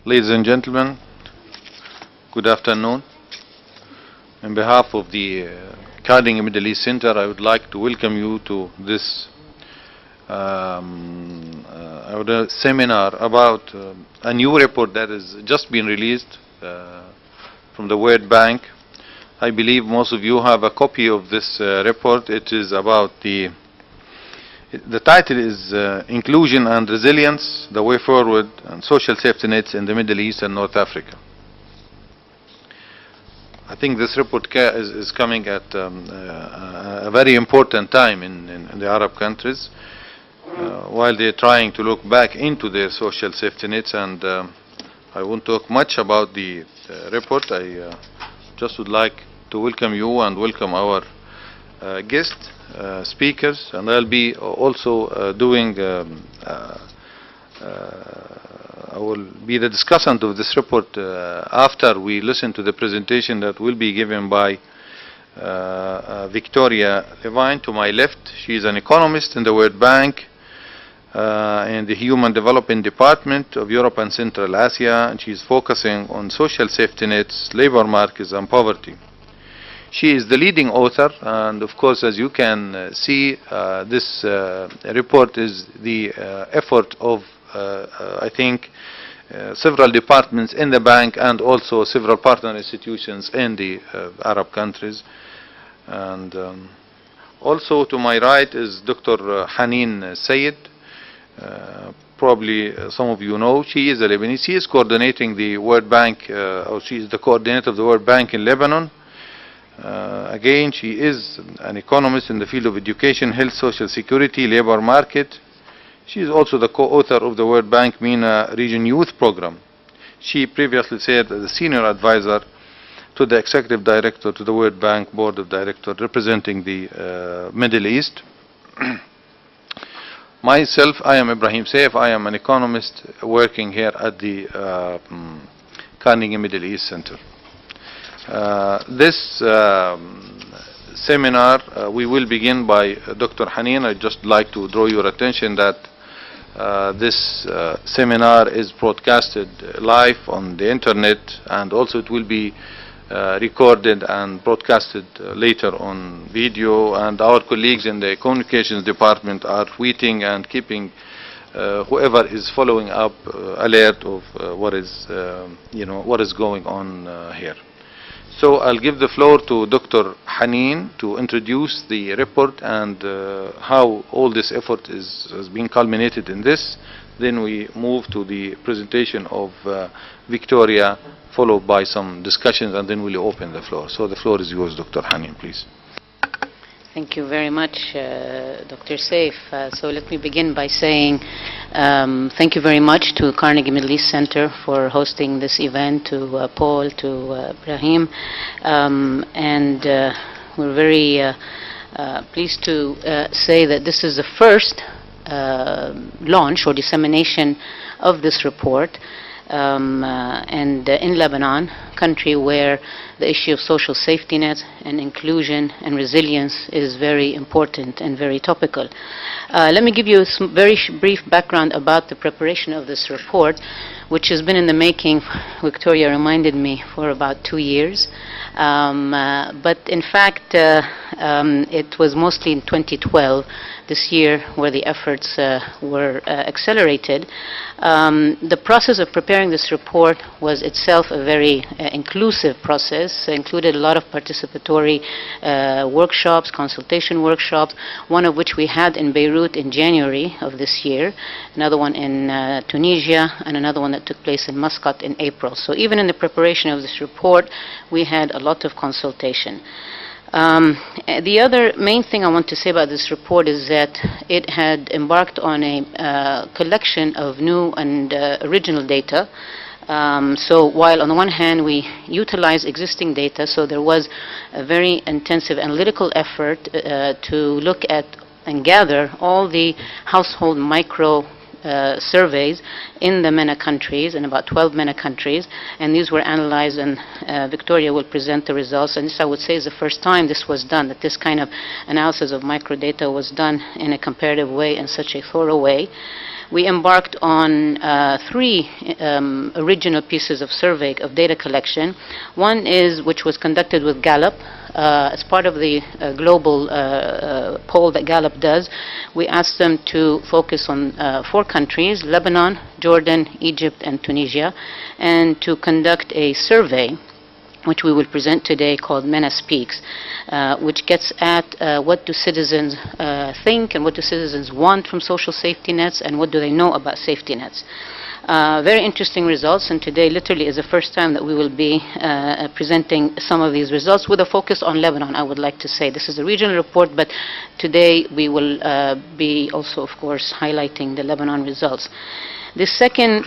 Ladies and gentlemen, good afternoon. On behalf of the Carnegie Middle East Center, I would like to welcome you to this seminar about a new report that has just been released from the World Bank. I believe most of you have a copy of this report. It is about the title is Inclusion and Resilience, the Way Forward and Social Safety Nets in the Middle East and North Africa. I think this report is coming at a very important time in the Arab countries while they're trying to look back into their social safety nets, and I won't talk much about the report. I just would like to welcome you and welcome our guest speakers, and I'll be also doing I will be the discussant of this report after we listen to the presentation that will be given by Victoria Levine to my left. She is an economist in the World Bank in the Human Development Department of Europe and Central Asia, and she is focusing on social safety nets, labor markets, and poverty. She is the leading author, and of course, as you can see, this report is the effort of, I think, several departments in the bank and also several partner institutions in the Arab countries. And also to my right is Dr. Haneen Sayed. Probably some of you know, she is a Lebanese. She is coordinating the World Bank, or she is the coordinator of the World Bank in Lebanon. Again, she is an economist in the field of education, health, social security, labor market. She is also the co-author of the World Bank MENA Region Youth Program. She previously served as a senior advisor to the executive director to the World Bank Board of Directors representing the Middle East. Myself, I am Ibrahim Saif. I am an economist working here at the Carnegie Middle East Center. This seminar, we will begin by Dr. Haneen. I'd just like to draw your attention that this seminar is broadcasted live on the internet, and also it will be recorded and broadcasted later on video, and our colleagues in the communications department are tweeting and keeping whoever is following up alert of what is going on here. So I'll give the floor to Dr. Haneen to introduce the report and how all this effort has been culminated in this. Then we move to the presentation of Victoria, followed by some discussions, and then we'll open the floor. So the floor is yours, Dr. Haneen, please. Thank you very much, Dr. Saif. So let me begin by saying thank you very much to Carnegie Middle East Center for hosting this event, to Paul, to Ibrahim, and we're very pleased to say that this is the first launch or dissemination of this report, and in Lebanon, country where the issue of social safety nets and inclusion and resilience is very important and very topical. Let me give you a very brief background about the preparation of this report, which has been in the making, Victoria reminded me, for about 2 years. But in fact, it was mostly in 2012, this year, where the efforts were accelerated. The process of preparing this report was itself a very inclusive process, included a lot of participatory workshops, consultation workshops, one of which we had in Beirut in January of this year, another one in Tunisia, and another one that took place in Muscat in April. So even in the preparation of this report, we had a lot of consultation. The other main thing I want to say about this report is that it had embarked on a collection of new and original data. So while on the one hand we utilize existing data, so there was a very intensive analytical effort to look at and gather all the household micro surveys in the MENA countries, in about 12 MENA countries, and these were analyzed, and Victoria will present the results. And this, I would say, is the first time this was done, that this kind of analysis of microdata was done in a comparative way, in such a thorough way. we embarked on three original pieces of survey of data collection. One is which was conducted with Gallup. As part of the global poll that Gallup does, we asked them to focus on 4 countries, Lebanon, Jordan, Egypt, and Tunisia, and to conduct a survey which we will present today, called MENA Speaks, which gets at what do citizens think and what do citizens want from social safety nets and what do they know about safety nets. Very interesting results, and today literally is the first time that we will be presenting some of these results with a focus on Lebanon, I would like to say. This is a regional report, but today we will be also, of course, highlighting the Lebanon results. The second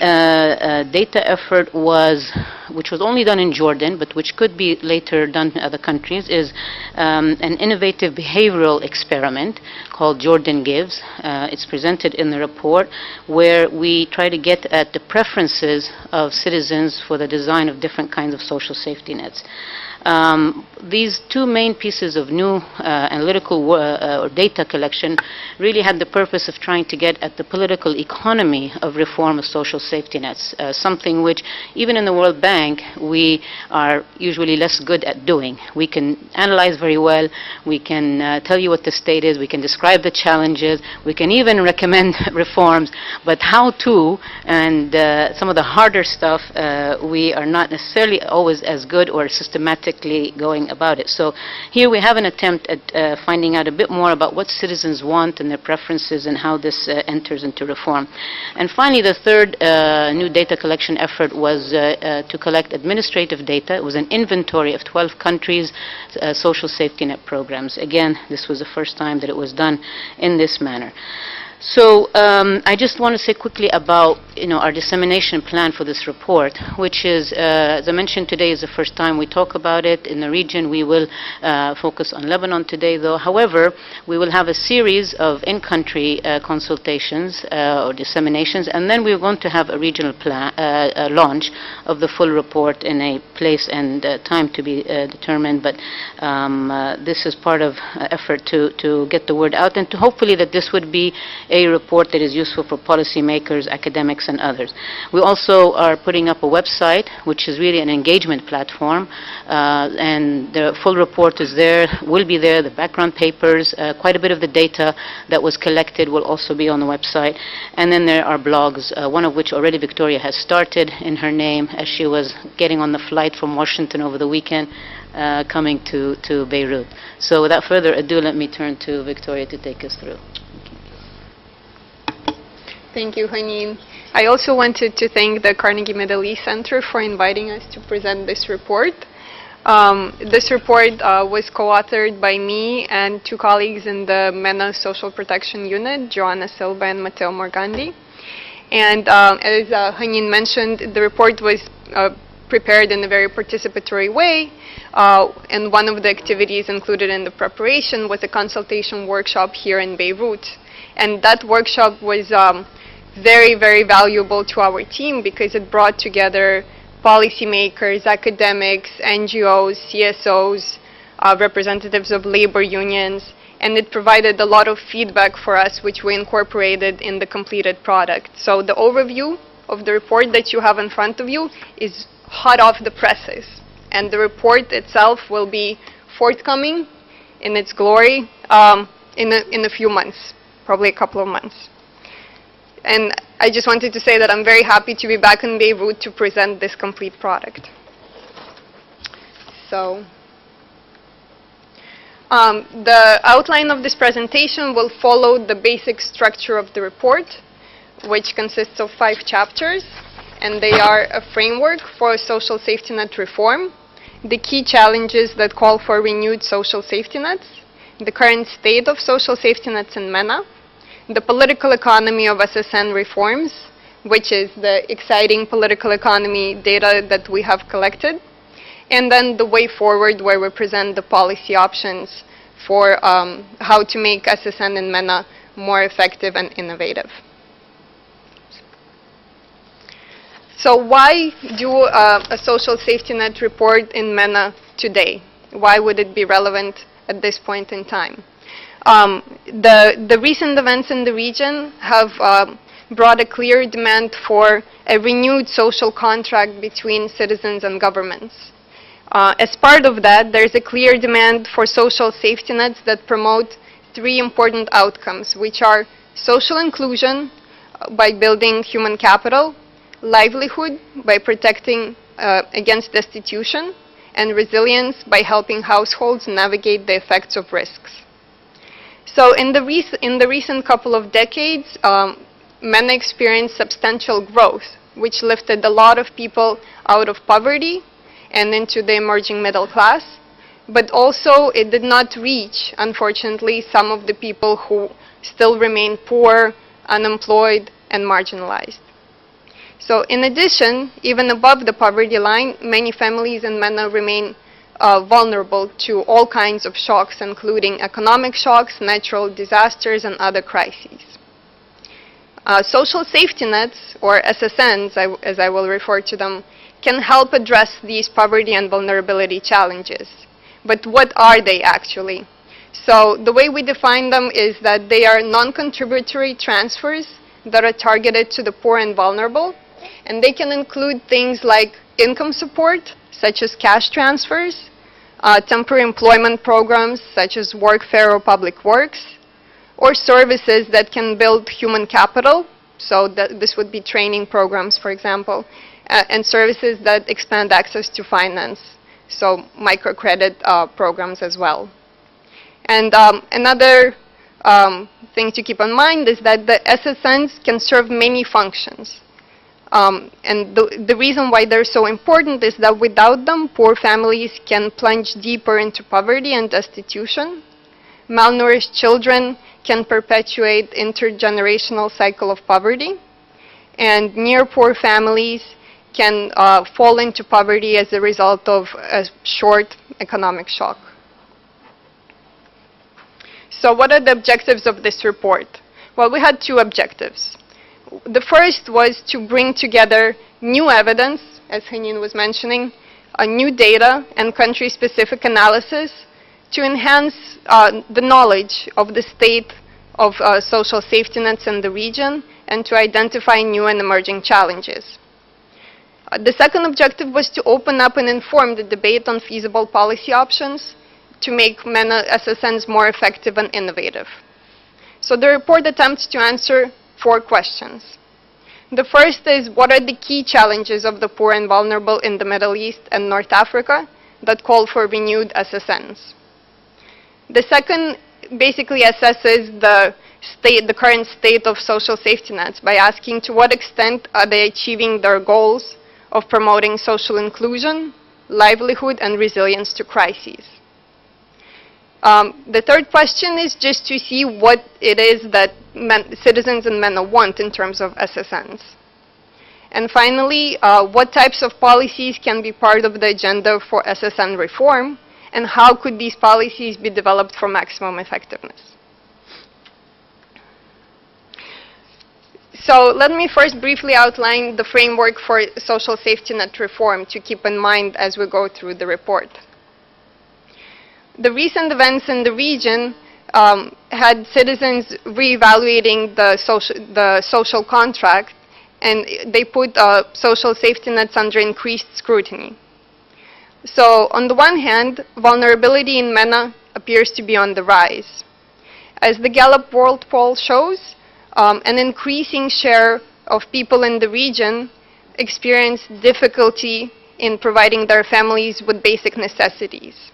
data effort which was only done in Jordan, but which could be later done in other countries, is an innovative behavioral experiment called Jordan Gives. It's presented in the report, where we try to get at the preferences of citizens for the design of different kinds of social safety nets. These 2 main pieces of new analytical or data collection really had the purpose of trying to get at the political economy of reform of social safety nets, something which even in the World Bank we are usually less good at doing. We can analyze very well, we can tell you what the state is, we can describe the challenges, we can even recommend reforms, but how to and some of the harder stuff we are not necessarily always as good or systematic going about it. So here we have an attempt at finding out a bit more about what citizens want and their preferences and how this enters into reform. And finally, the third new data collection effort was to collect administrative data. It was an inventory of 12 countries' social safety net programs. Again, this was the first time that it was done in this manner. So I just want to say quickly about our dissemination plan for this report, which is, as I mentioned, today is the first time we talk about it in the region. We will focus on Lebanon today, though. However, we will have a series of in-country consultations or disseminations, and then we're going to have a regional plan, launch of the full report in a place and time to be determined. But this is part of effort to get the word out, and to hopefully that this would be a report that is useful for policymakers, academics, and others. We also are putting up a website, which is really an engagement platform, and the full report is there, will be there, the background papers, quite a bit of the data that was collected will also be on the website. And then there are blogs, one of which already Victoria has started in her name as she was getting on the flight from Washington over the weekend, coming to Beirut. So without further ado, let me turn to Victoria to take us through. Thank you, Haneen. I also wanted to thank the Carnegie Middle East Center for inviting us to present this report. This report was co-authored by me and 2 colleagues in the MENA Social Protection Unit, Joanna Silva and Matteo Morgandi. And as Haneen mentioned, the report was prepared in a very participatory way, and one of the activities included in the preparation was a consultation workshop here in Beirut. And that workshop was very, very valuable to our team because it brought together policymakers, academics, NGOs, CSOs, representatives of labor unions, and it provided a lot of feedback for us, which we incorporated in the completed product. So the overview of the report that you have in front of you is hot off the presses, and the report itself will be forthcoming in its glory in a few months, probably a couple of months. And I just wanted to say that I'm very happy to be back in Beirut to present this complete product. So the outline of this presentation will follow the basic structure of the report, which consists of 5 chapters, and they are a framework for social safety net reform, the key challenges that call for renewed social safety nets, the current state of social safety nets in MENA, the political economy of SSN reforms, which is the exciting political economy data that we have collected, and then the way forward, where we present the policy options for how to make SSN in MENA more effective and innovative. So why do a social safety net report in MENA today? Why would it be relevant at this point in time? The recent events in the region have brought a clear demand for a renewed social contract between citizens and governments. As part of that, there is a clear demand for social safety nets that promote three important outcomes, which are social inclusion by building human capital, livelihood by protecting against destitution, and resilience by helping households navigate the effects of risks. So in the recent couple of decades, MENA experienced substantial growth, which lifted a lot of people out of poverty and into the emerging middle class. But also it did not reach, unfortunately, some of the people who still remain poor, unemployed, and marginalized. So in addition, even above the poverty line, many families in MENA remain vulnerable to all kinds of shocks, including economic shocks, natural disasters, and other crises. Social safety nets, or SSNs, as I will refer to them, can help address these poverty and vulnerability challenges. But what are they actually? So the way we define them is that they are non-contributory transfers that are targeted to the poor and vulnerable, and they can include things like income support, such as cash transfers, temporary employment programs, such as workfare or public works, or services that can build human capital, so this would be training programs, for example, and services that expand access to finance, so microcredit programs as well. And another thing to keep in mind is that the SSNs can serve many functions. And the reason why they're so important is that without them, poor families can plunge deeper into poverty and destitution. Malnourished children can perpetuate intergenerational cycle of poverty. And near-poor families can fall into poverty as a result of a short economic shock. So what are the objectives of this report? Well, we had two objectives. The first was to bring together new evidence, as Hanin was mentioning, new data and country-specific analysis to enhance the knowledge of the state of social safety nets in the region and to identify new and emerging challenges. The second objective was to open up and inform the debate on feasible policy options to make MENA SSNs more effective and innovative. So the report attempts to answer 4 questions. The first is, what are the key challenges of the poor and vulnerable in the Middle East and North Africa that call for renewed SSNs? The second basically assesses the current state of social safety nets by asking to what extent are they achieving their goals of promoting social inclusion, livelihood, and resilience to crises. The third question is just to see what it is that citizens in MENA want in terms of SSNs. And finally, what types of policies can be part of the agenda for SSN reform, and how could these policies be developed for maximum effectiveness? So let me first briefly outline the framework for social safety net reform to keep in mind as we go through the report. The recent events in the region had citizens reevaluating the social contract, and they put social safety nets under increased scrutiny. So on the one hand, vulnerability in MENA appears to be on the rise. As the Gallup World Poll shows, an increasing share of people in the region experience difficulty in providing their families with basic necessities.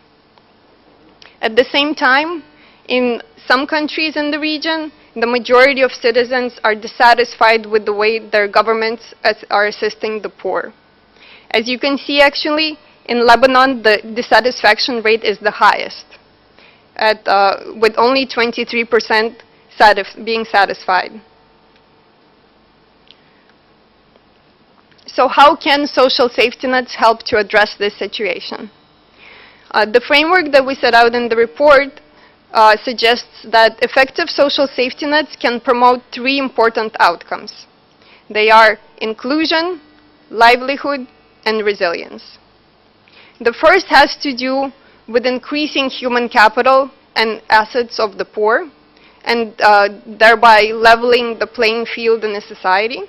At the same time, in some countries in the region, the majority of citizens are dissatisfied with the way their governments are assisting the poor. As you can see, actually, in Lebanon, the dissatisfaction rate is the highest, with only 23% being satisfied. So how can social safety nets help to address this situation? The framework that we set out in the report suggests that effective social safety nets can promote 3 important outcomes. They are inclusion, livelihood, and resilience. The first has to do with increasing human capital and assets of the poor, and thereby leveling the playing field in a society.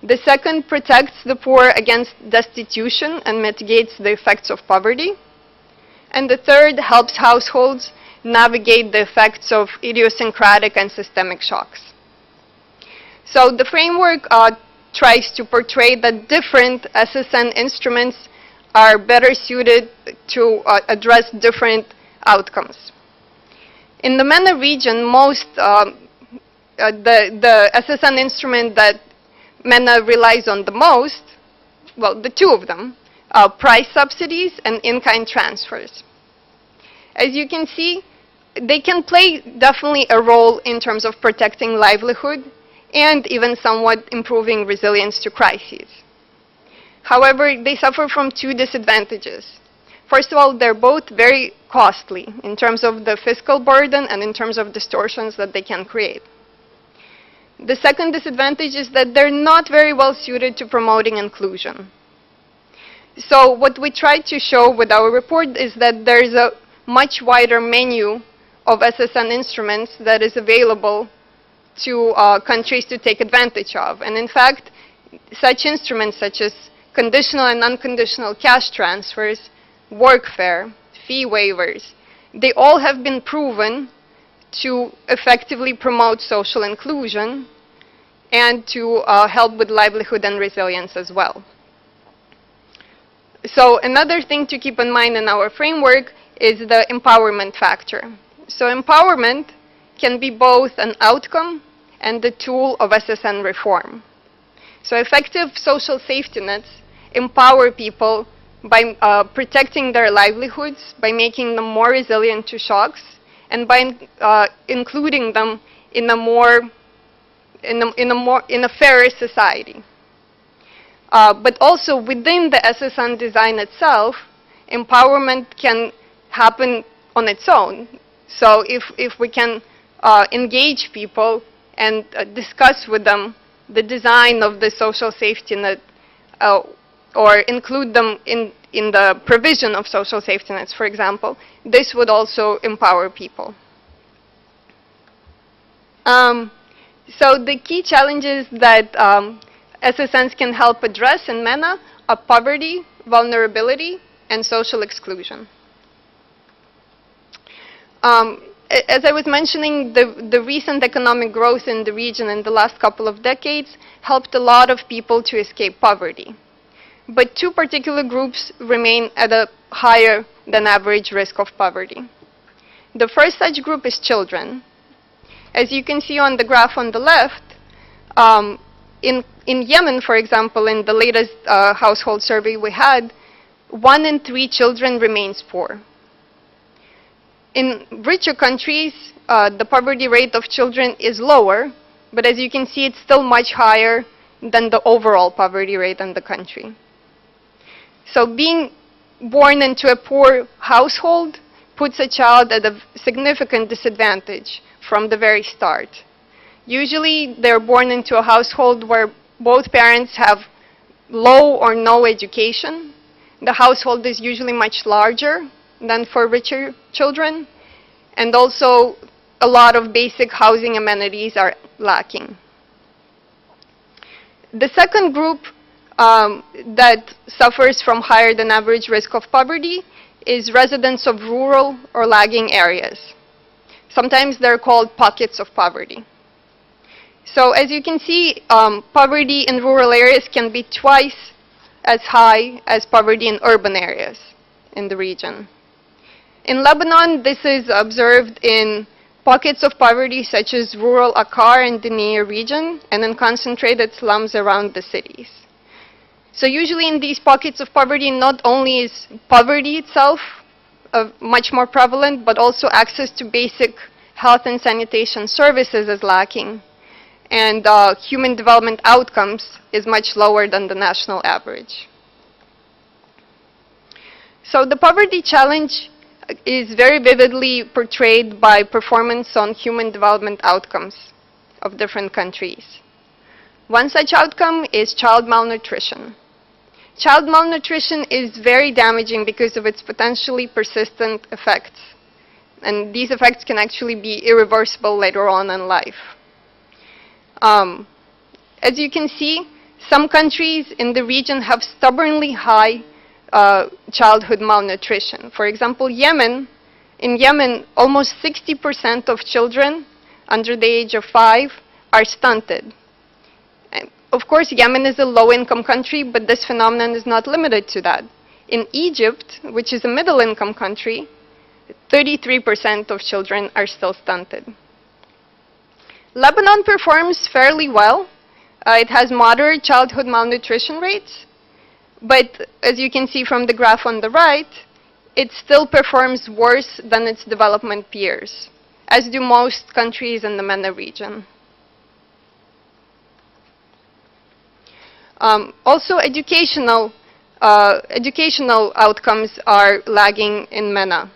The second protects the poor against destitution and mitigates the effects of poverty. And the third helps households navigate the effects of idiosyncratic and systemic shocks. So the framework tries to portray that different SSN instruments are better suited to address different outcomes. In the MENA region, the SSN instrument that MENA relies on the most, well, the two of them, are price subsidies and in-kind transfers. As you can see, they can play definitely a role in terms of protecting livelihood and even somewhat improving resilience to crises. However, they suffer from two disadvantages. First of all, they're both very costly in terms of the fiscal burden and in terms of distortions that they can create. The second disadvantage is that they're not very well suited to promoting inclusion. So what we tried to show with our report is that there's a much wider menu of SSN instruments that is available to countries to take advantage of. And in fact, such instruments such as conditional and unconditional cash transfers, workfare, fee waivers, they all have been proven to effectively promote social inclusion and to help with livelihood and resilience as well. So another thing to keep in mind in our framework is the empowerment factor. So empowerment can be both an outcome and the tool of SSN reform. So effective social safety nets empower people by protecting their livelihoods, by making them more resilient to shocks, and by including them in a fairer society. But also within the SSN design itself, empowerment can happen on its own. So if we can engage people and discuss with them the design of the social safety net, or include them in the provision of social safety nets, for example, this would also empower people. So the key challenges that SSNs can help address in MENA are poverty, vulnerability, and social exclusion. As I was mentioning, the recent economic growth in the region in the last couple of decades helped a lot of people to escape poverty. But two particular groups remain at a higher than average risk of poverty. The first such group is children. As you can see on the graph on the left, in Yemen, for example, in the latest household survey we had, 1 in 3 children remains poor. In richer countries, the poverty rate of children is lower, but as you can see, it's still much higher than the overall poverty rate in the country. So being born into a poor household puts a child at a significant disadvantage from the very start. Usually, they're born into a household where both parents have low or no education. The household is usually much larger than for richer children, and also a lot of basic housing amenities are lacking. The second group that suffers from higher than average risk of poverty is residents of rural or lagging areas. Sometimes they're called pockets of poverty. So as you can see, poverty in rural areas can be twice as high as poverty in urban areas in the region. In Lebanon, this is observed in pockets of poverty such as rural Akkar and Diniya region, and in concentrated slums around the cities. So usually in these pockets of poverty, not only is poverty itself much more prevalent, but also access to basic health and sanitation services is lacking, and human development outcomes is much lower than the national average. So the poverty challenge is very vividly portrayed by performance on human development outcomes of different countries. One such outcome is child malnutrition. Child malnutrition is very damaging because of its potentially persistent effects. And these effects can actually be irreversible later on in life. As you can see, some countries in the region have stubbornly high childhood malnutrition. For example, Yemen. In Yemen, almost 60% of children under the age of 5 are stunted. And of course, Yemen is a low-income country, but this phenomenon is not limited to that. In Egypt, which is a middle-income country, 33% of children are still stunted. Lebanon performs fairly well. It has moderate childhood malnutrition rates, but as you can see from the graph on the right, it still performs worse than its development peers, as do most countries in the MENA region. Also, educational outcomes are lagging in MENA.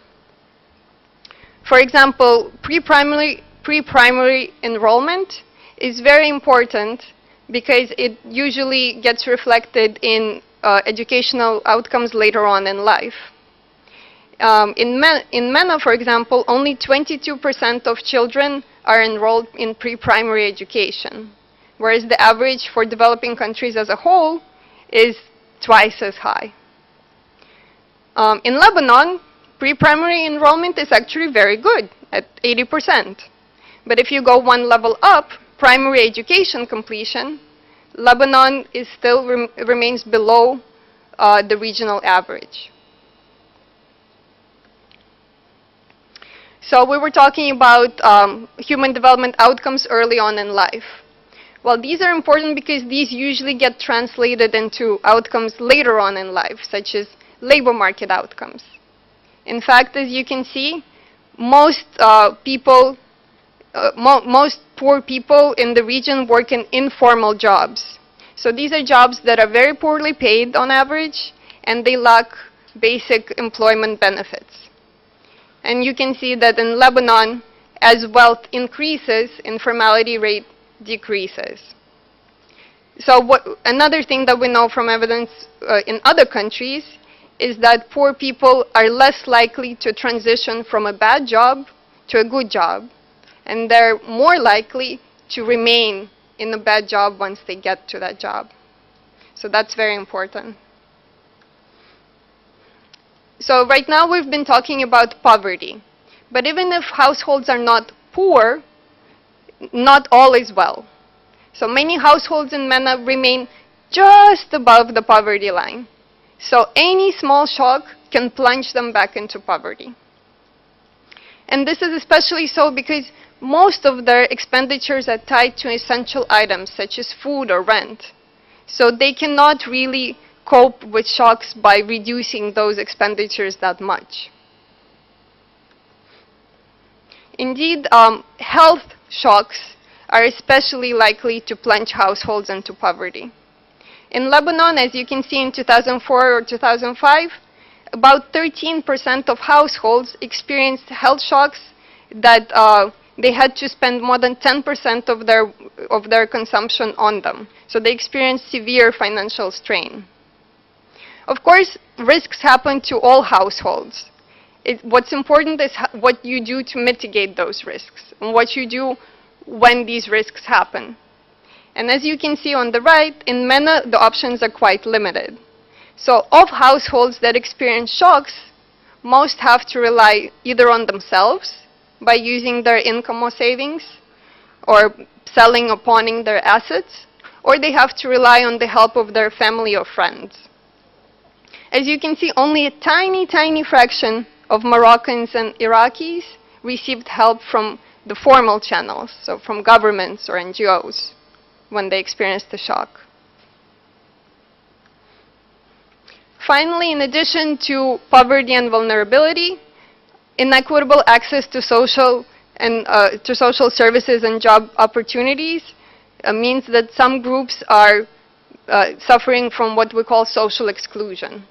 For example, pre-primary enrollment is very important because it usually gets reflected in educational outcomes later on in life. In MENA, for example, only 22% of children are enrolled in pre-primary education, whereas the average for developing countries as a whole is twice as high. In Lebanon, pre-primary enrollment is actually very good, at 80%. But if you go one level up, primary education completion, Lebanon is still remains below the regional average. So we were talking about human development outcomes early on in life. Well, these are important because these usually get translated into outcomes later on in life, such as labor market outcomes. In fact, as you can see, most poor people in the region work in informal jobs. So these are jobs that are very poorly paid on average, and they lack basic employment benefits. And you can see that in Lebanon, as wealth increases, informality rate decreases. So another thing that we know from evidence in other countries is that poor people are less likely to transition from a bad job to a good job, and they're more likely to remain in a bad job once they get to that job. So that's very important. So right now we've been talking about poverty, but even if households are not poor, not all is well. So many households in MENA remain just above the poverty line. So any small shock can plunge them back into poverty. And this is especially so because most of their expenditures are tied to essential items such as food or rent. So they cannot really cope with shocks by reducing those expenditures that much. Indeed, health shocks are especially likely to plunge households into poverty. In Lebanon, as you can see in 2004 or 2005, about 13% of households experienced health shocks that they had to spend more than 10% of their consumption on them. So they experienced severe financial strain. Of course, risks happen to all households. What's important is what you do to mitigate those risks and what you do when these risks happen. And as you can see on the right, in MENA, the options are quite limited. So of households that experience shocks, most have to rely either on themselves by using their income or savings, or selling or pawning their assets, or they have to rely on the help of their family or friends. As you can see, only a tiny, tiny fraction of Moroccans and Iraqis received help from the formal channels, so from governments or NGOs, when they experienced the shock. Finally, in addition to poverty and vulnerability, inequitable access to social services and job opportunities means that some groups are suffering from what we call social exclusion.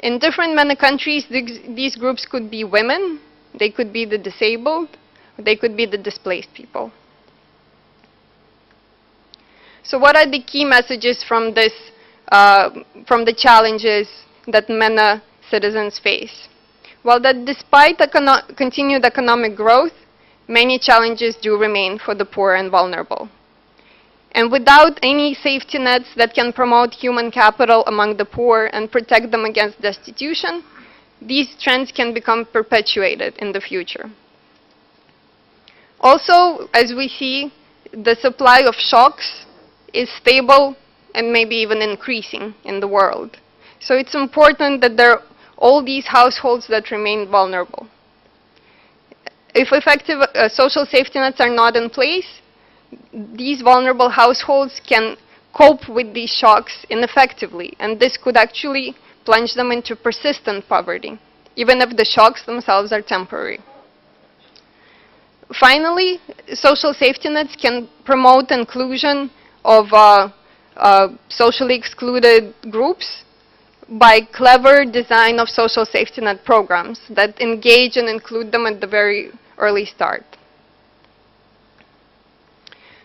In different MENA countries, these groups could be women, they could be the disabled, they could be the displaced people. So what are the key messages from the challenges that MENA citizens face? Well, that despite continued economic growth, many challenges do remain for the poor and vulnerable. And without any safety nets that can promote human capital among the poor and protect them against destitution, these trends can become perpetuated in the future. Also, as we see, the supply of shocks is stable and maybe even increasing in the world. So it's important that there are all these households that remain vulnerable. If effective social safety nets are not in place, these vulnerable households can cope with these shocks ineffectively, and this could actually plunge them into persistent poverty, even if the shocks themselves are temporary. Finally, social safety nets can promote inclusion of socially excluded groups by clever design of social safety net programs that engage and include them at the very early start.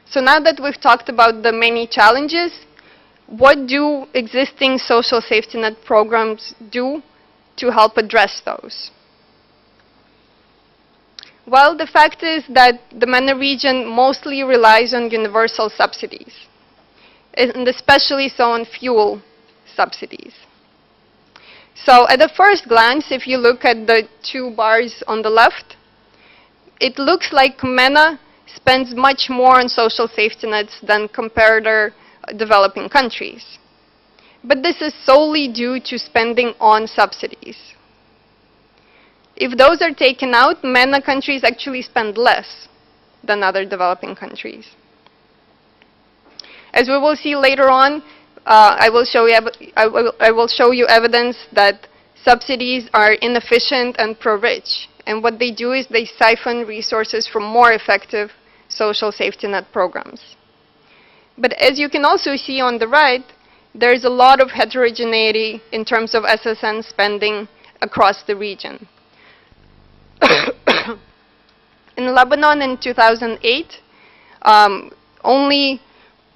So now that we've talked about the many challenges, what do existing social safety net programs do to help address those? Well, the fact is that the MENA region mostly relies on universal subsidies, and especially so on fuel subsidies. So at a first glance, if you look at the two bars on the left, it looks like MENA spends much more on social safety nets than comparator developing countries. But this is solely due to spending on subsidies. If those are taken out, MENA countries actually spend less than other developing countries. As we will see later on, I will show you evidence that subsidies are inefficient and pro-rich. And what they do is they siphon resources from more effective social safety net programs. But as you can also see on the right, there is a lot of heterogeneity in terms of SSN spending across the region. In Lebanon in 2008, only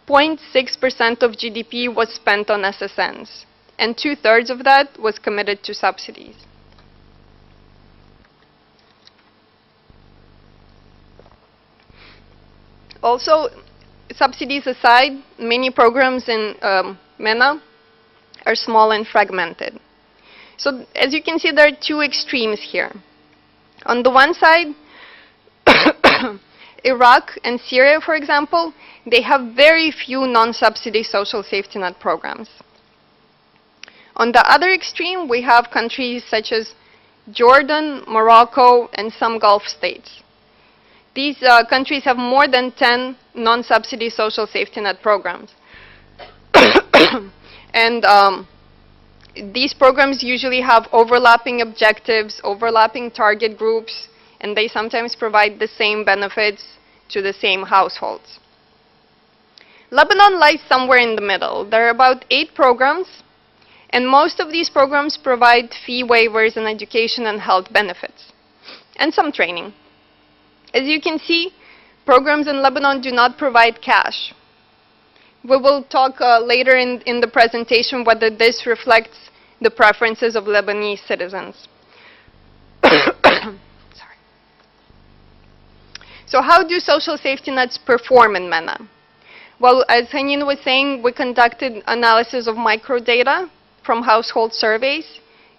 0.6% of GDP was spent on SSNs, and 2/3 of that was committed to subsidies. Also, subsidies aside, many programs in MENA are small and fragmented. So as you can see, there are two extremes here. On the one side, Iraq and Syria, for example, they have very few non-subsidy social safety net programs. On the other extreme, we have countries such as Jordan, Morocco, and some Gulf states. These countries have more than 10 non-subsidy social safety net programs. And these programs usually have overlapping objectives, overlapping target groups, and they sometimes provide the same benefits to the same households. Lebanon lies somewhere in the middle. There are about 8 programs, and most of these programs provide fee waivers and education and health benefits, and some training. As you can see, programs in Lebanon do not provide cash. We will talk later in the presentation whether this reflects the preferences of Lebanese citizens. Sorry. So how do social safety nets perform in MENA? Well, as Hanin was saying, we conducted analysis of microdata from household surveys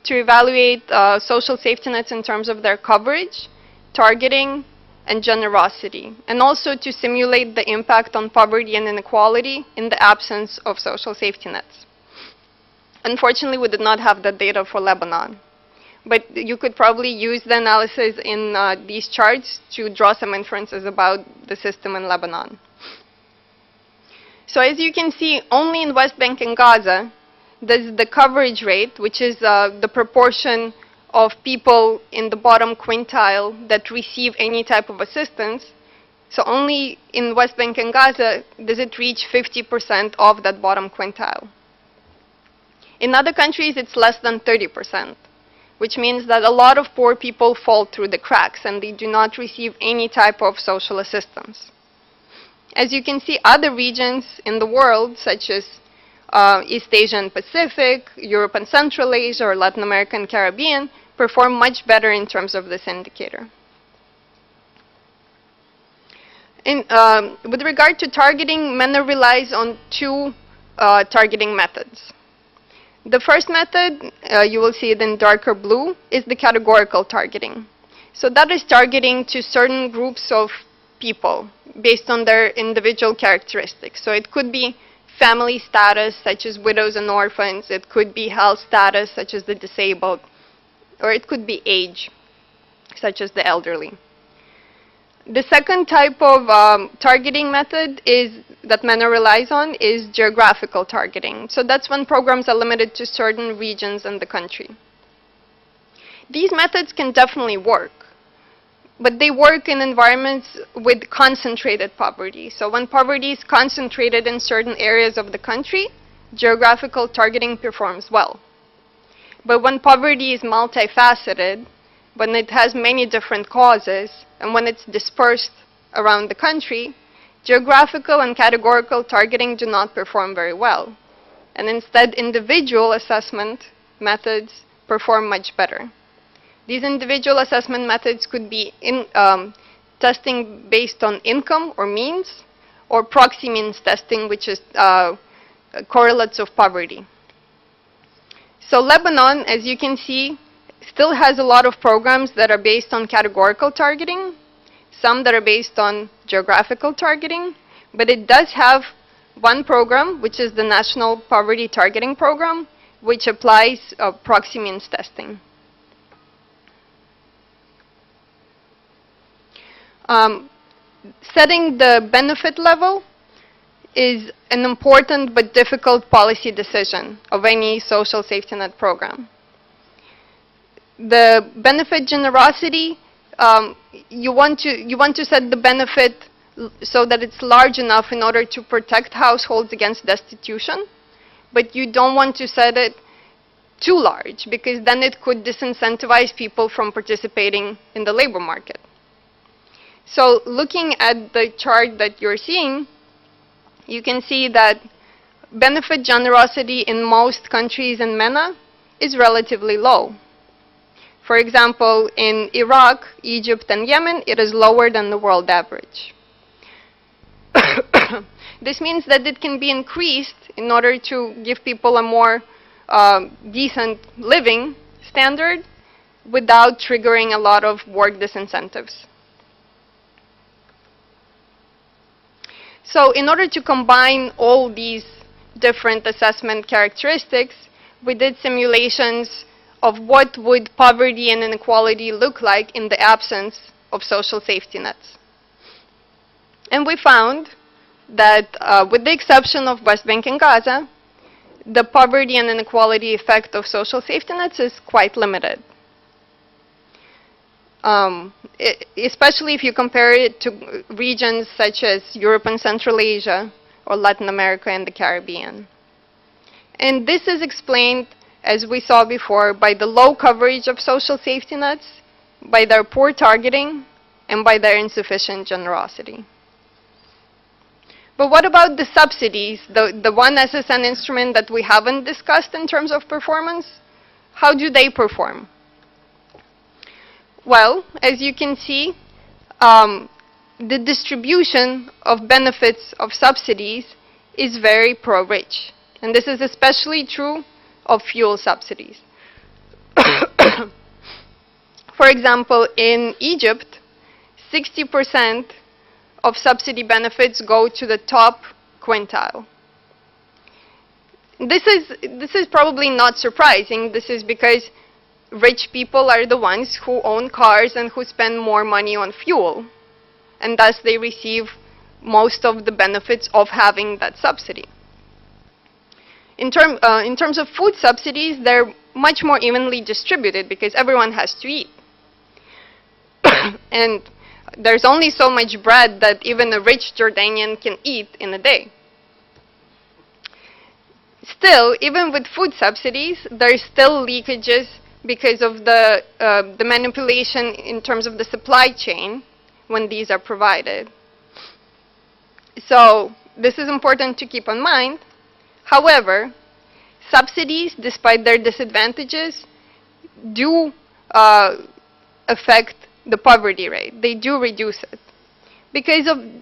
to evaluate social safety nets in terms of their coverage, targeting, and generosity, and also to simulate the impact on poverty and inequality in the absence of social safety nets. Unfortunately, we did not have that data for Lebanon, but you could probably use the analysis in these charts to draw some inferences about the system in Lebanon. So as you can see, only in West Bank and Gaza does the coverage rate, which is the proportion of people in the bottom quintile that receive any type of assistance, so only in West Bank and Gaza does it reach 50% of that bottom quintile. In other countries, it's less than 30%, which means that a lot of poor people fall through the cracks and they do not receive any type of social assistance. As you can see, other regions in the world, such as East Asia and Pacific, Europe and Central Asia, or Latin America and Caribbean, perform much better in terms of this indicator. With regard to targeting, MENA relies on two targeting methods. The first method, you will see it in darker blue, is the categorical targeting. So that is targeting to certain groups of people based on their individual characteristics. So it could be family status, such as widows and orphans. It could be health status, such as the disabled. Or it could be age, such as the elderly. The second type of targeting method that MENA relies on is geographical targeting. So that's when programs are limited to certain regions in the country. These methods can definitely work, but they work in environments with concentrated poverty. So when poverty is concentrated in certain areas of the country, geographical targeting performs well. But when poverty is multifaceted, when it has many different causes, and when it's dispersed around the country, geographical and categorical targeting do not perform very well. And instead, individual assessment methods perform much better. These individual assessment methods could be testing based on income or means, or proxy means testing, which is correlates of poverty. So Lebanon, as you can see, still has a lot of programs that are based on categorical targeting, some that are based on geographical targeting, but it does have one program, which is the National Poverty Targeting Program, which applies proxy means testing. Setting the benefit level is an important but difficult policy decision of any social safety net program. The benefit generosity, you want to set the benefit so that it's large enough in order to protect households against destitution, but you don't want to set it too large, because then it could disincentivize people from participating in the labor market. So looking at the chart that you're seeing, you can see that benefit generosity in most countries in MENA is relatively low. For example, in Iraq, Egypt, and Yemen, it is lower than the world average. This means that it can be increased in order to give people a more decent living standard without triggering a lot of work disincentives. So in order to combine all these different assessment characteristics, we did simulations of what would poverty and inequality look like in the absence of social safety nets. And we found that with the exception of West Bank and Gaza, the poverty and inequality effect of social safety nets is quite limited. Especially if you compare it to regions such as Europe and Central Asia, or Latin America and the Caribbean. And this is explained, as we saw before, by the low coverage of social safety nets, by their poor targeting, and by their insufficient generosity. But what about the subsidies, the one SSN instrument that we haven't discussed in terms of performance? How do they perform? Well, as you can see, the distribution of benefits of subsidies is very pro-rich. And this is especially true of fuel subsidies. For example, in Egypt, 60% of subsidy benefits go to the top quintile. This is probably not surprising. This is because rich people are the ones who own cars and who spend more money on fuel, and thus they receive most of the benefits of having that subsidy. In terms of food subsidies, they're much more evenly distributed because everyone has to eat. And there's only so much bread that even a rich Jordanian can eat in a day. Still, even with food subsidies, there's still leakages because of the manipulation in terms of the supply chain when these are provided. So this is important to keep in mind. However, subsidies, despite their disadvantages, do affect the poverty rate. They do reduce it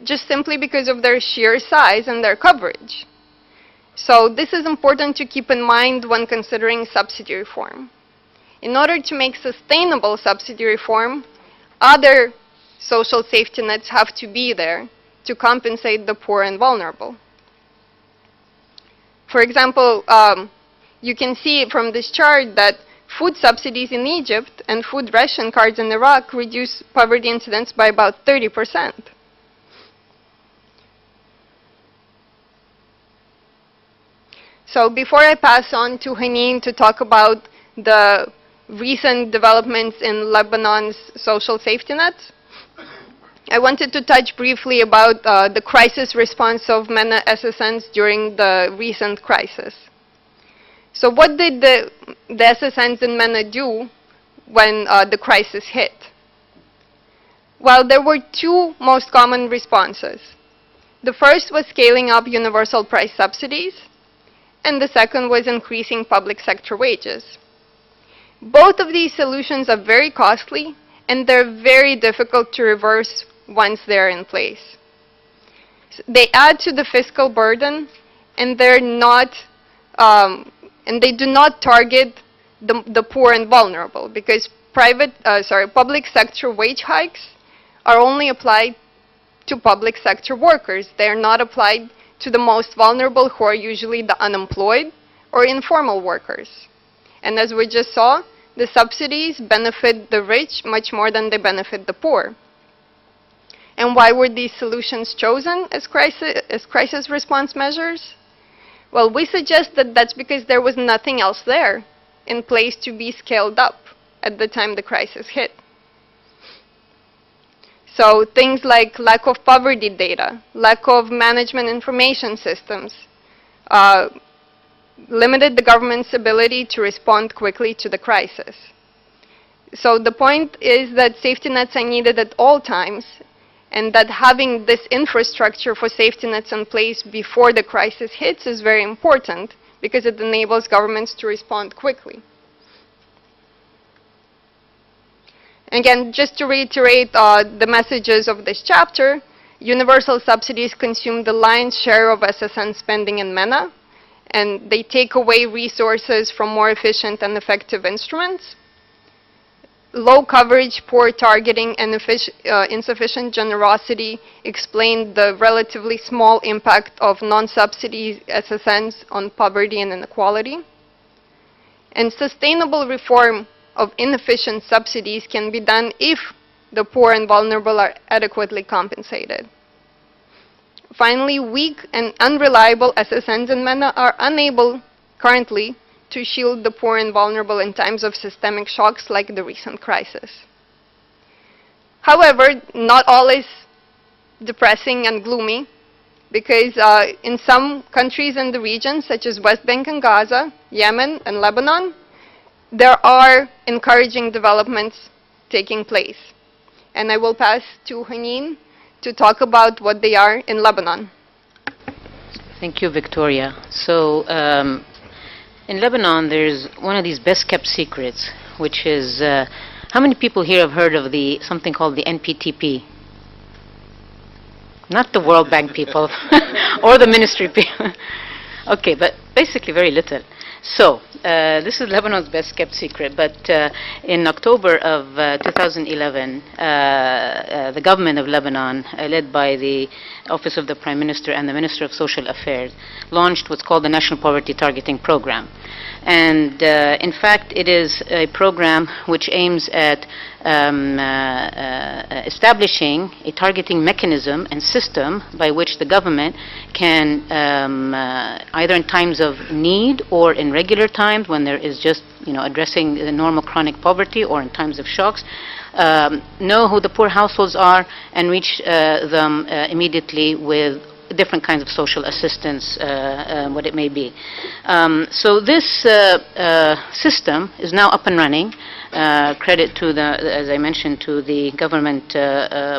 just simply because of their sheer size and their coverage. So this is important to keep in mind when considering subsidy reform. In order to make sustainable subsidy reform, other social safety nets have to be there to compensate the poor and vulnerable. For example, you can see from this chart that food subsidies in Egypt and food ration cards in Iraq reduce poverty incidence by about 30%. So before I pass on to Haneen to talk about the recent developments in Lebanon's social safety nets, I wanted to touch briefly about the crisis response of MENA SSNs during the recent crisis. So what did the SSNs in MENA do when the crisis hit? Well, there were two most common responses. The first was scaling up universal price subsidies, and the second was increasing public sector wages. Both of these solutions are very costly, and they're very difficult to reverse once they're in place. They add to the fiscal burden, and they're not, and they do not target the poor and vulnerable, because public sector wage hikes are only applied to public sector workers. They're not applied to the most vulnerable, who are usually the unemployed or informal workers. And as we just saw, the subsidies benefit the rich much more than they benefit the poor. And why were these solutions chosen as crisis response measures? Well, we suggest that that's because there was nothing else there in place to be scaled up at the time the crisis hit. So things like lack of poverty data, lack of management information systems, limited the government's ability to respond quickly to the crisis. So the point is that safety nets are needed at all times, and that having this infrastructure for safety nets in place before the crisis hits is very important, because it enables governments to respond quickly. Again, just to reiterate the messages of this chapter, universal subsidies consume the lion's share of SSN spending in MENA, and they take away resources from more efficient and effective instruments. Low coverage, poor targeting, and insufficient generosity explain the relatively small impact of non-subsidy SSNs on poverty and inequality. And sustainable reform of inefficient subsidies can be done if the poor and vulnerable are adequately compensated. Finally, weak and unreliable SSNs in MENA are unable currently to shield the poor and vulnerable in times of systemic shocks like the recent crisis. However, not all is depressing and gloomy, because in some countries in the region, such as West Bank and Gaza, Yemen and Lebanon, there are encouraging developments taking place. And I will pass to Haneen to talk about what they are in Lebanon. Thank you, Victoria. So in Lebanon, there's one of these best-kept secrets, which is, how many people here have heard of something called the NPTP? Not the World Bank people, or the ministry people. Okay, but basically very little. So, this is Lebanon's best-kept secret, but in October of 2011, the government of Lebanon, led by the Office of the Prime Minister and the Minister of Social Affairs, launched what's called the National Poverty Targeting Program. And in fact, it is a program which aims at establishing a targeting mechanism and system by which the government can, either in times of need or in regular times when there is just, addressing the normal chronic poverty, or in times of shocks, know who the poor households are and reach them immediately with different kinds of social assistance, what it may be. So this system is now up and running. Credit to as I mentioned, to the government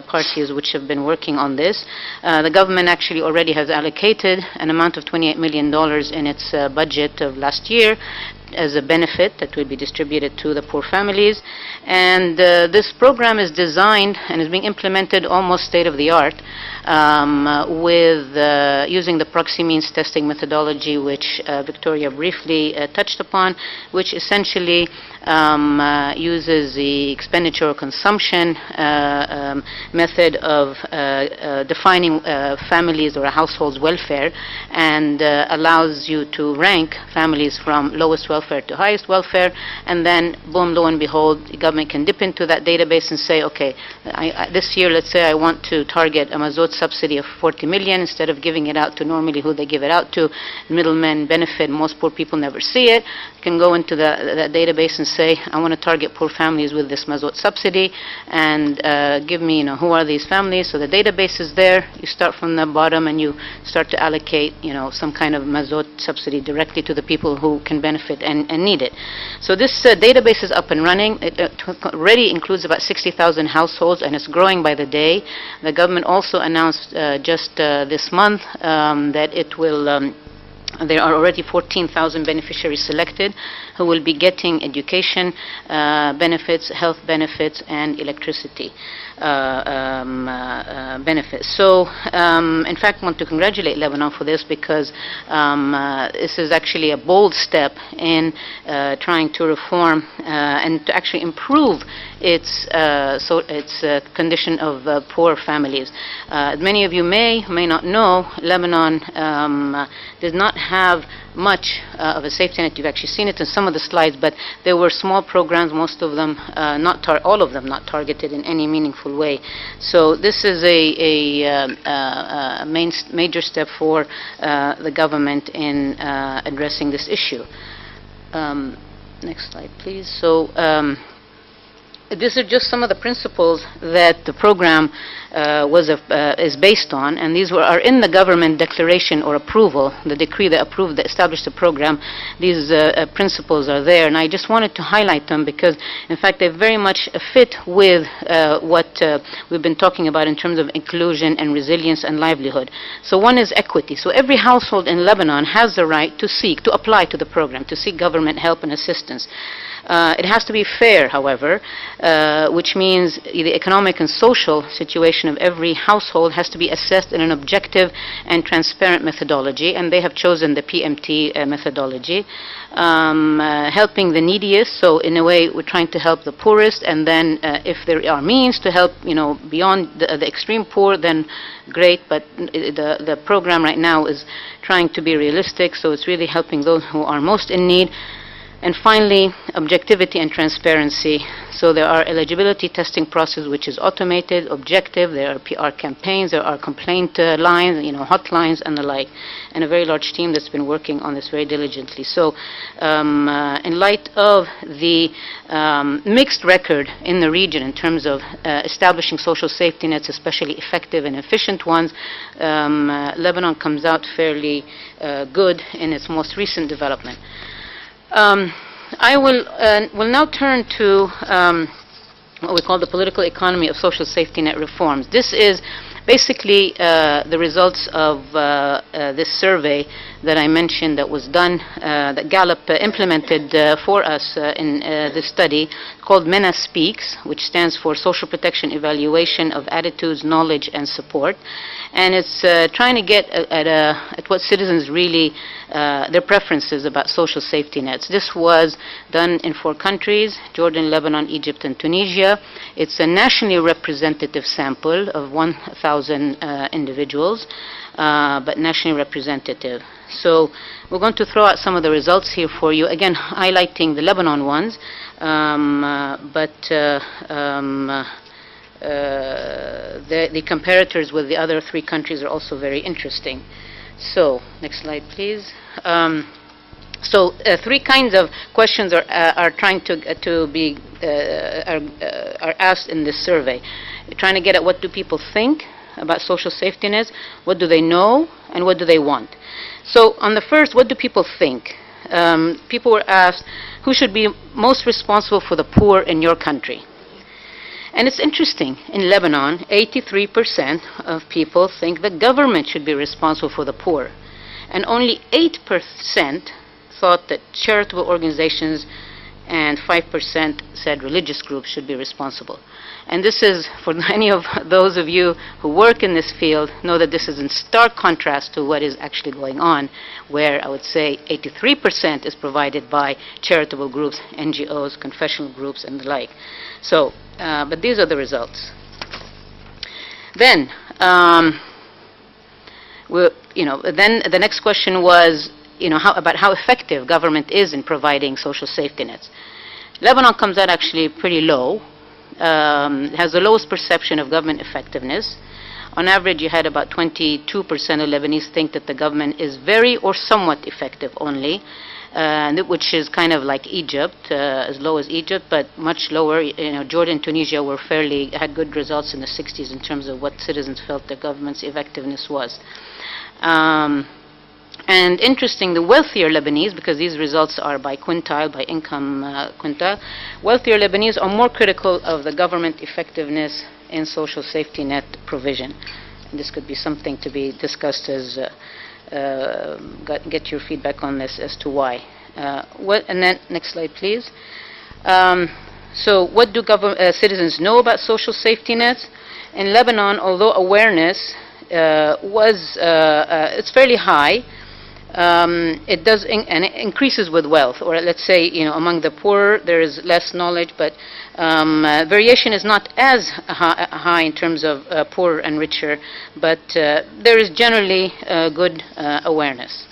parties which have been working on this. The government actually already has allocated an amount of $28 million in its budget of last year as a benefit that will be distributed to the poor families. And this program is designed and is being implemented almost state-of-the-art with using the proxy means testing methodology, which Victoria briefly touched upon, which essentially uses the expenditure or consumption method of defining families or a household's welfare, and allows you to rank families from lowest welfare to highest welfare, and then boom, lo and behold, the government can dip into that database and say, okay, this year, let's say I want to target a mazot subsidy of 40 million. Instead of giving it out to normally who they give it out to, middlemen benefit, most poor people never see it. You can go into that database and say, I want to target poor families with this mazot subsidy, and give me, who are these families? So the database is there. You start from the bottom and you start to allocate, some kind of mazot subsidy directly to the people who can benefit and need it. So this database is up and running. It already includes about 60,000 households, and it's growing by the day. The government also announced just this month that it will there are already 14,000 beneficiaries selected who will be getting education benefits, health benefits, and electricity benefits. So, in fact, I want to congratulate Lebanon for this, because this is actually a bold step in trying to reform and to actually improve its condition of poor families. Many of you may not know, Lebanon does not have much of a safety net. You've actually seen it in some of the slides, but there were small programs, most of them, all of them not targeted in any meaningful way. So this is a major step for the government in addressing this issue. Next slide, please. So these are just some of the principles that the program is based on, and these are in the government declaration or approval, the decree that established the program. These principles are there, and I just wanted to highlight them because, in fact, they very much fit with what we've been talking about in terms of inclusion and resilience and livelihood. So one is equity. So every household in Lebanon has the right to apply to the program, to seek government help and assistance. It has to be fair, however, which means the economic and social situation of every household has to be assessed in an objective and transparent methodology, and they have chosen the PMT methodology. Helping the neediest, so in a way we're trying to help the poorest, and then if there are means to help, beyond the extreme poor, then great, but the program right now is trying to be realistic, so it's really helping those who are most in need. And finally, objectivity and transparency. So there are eligibility testing process which is automated, objective, there are PR campaigns, there are complaint lines, hotlines and the like, and a very large team that's been working on this very diligently. So in light of the mixed record in the region in terms of establishing social safety nets, especially effective and efficient ones, Lebanon comes out fairly good in its most recent development. I will now turn to what we call the political economy of social safety net reforms. This is basically the results of this survey that I mentioned that was done, that Gallup implemented for us in this study called MENA Speaks, which stands for Social Protection Evaluation of Attitudes, Knowledge, and Support. And it's trying to get at what citizens really, their preferences about social safety nets. This was done in 4 countries, Jordan, Lebanon, Egypt, and Tunisia. It's a nationally representative sample of 1,000 individuals, but nationally representative. So we're going to throw out some of the results here for you, again highlighting the Lebanon ones, but the comparators with the other 3 countries are also very interesting. So next slide, please. So 3 kinds of questions are trying to be are asked in this survey. You're trying to get at what do people think about social safety nets? What do they know, and what do they want? So on the first, what do people think? People were asked, who should be most responsible for the poor in your country? And it's interesting, in Lebanon, 83% of people think the government should be responsible for the poor. And only 8% thought that charitable organizations, and 5% said religious groups should be responsible. And this is, for any of those of you who work in this field, know that this is in stark contrast to what is actually going on, where I would say 83% is provided by charitable groups, NGOs, confessional groups, and the like. So, but these are the results. Then, then the next question was, about how effective government is in providing social safety nets. Lebanon comes out actually pretty low. Has the lowest perception of government effectiveness. On average, you had about 22% of Lebanese think that the government is very or somewhat effective only, which is kind of like Egypt, as low as Egypt, but much lower. Jordan and Tunisia had good results in the 60s in terms of what citizens felt the government's effectiveness was. And interesting, the wealthier Lebanese, because these results are by quintile, by income quintile, wealthier Lebanese are more critical of the government effectiveness in social safety net provision. And this could be something to be discussed as, get your feedback on this as to why. And then, next slide, please. So what do citizens know about social safety nets? In Lebanon, although awareness it's fairly high, it does and it increases with wealth, or let's say, among the poor there is less knowledge, but variation is not as high in terms of poorer and richer, but there is generally good awareness.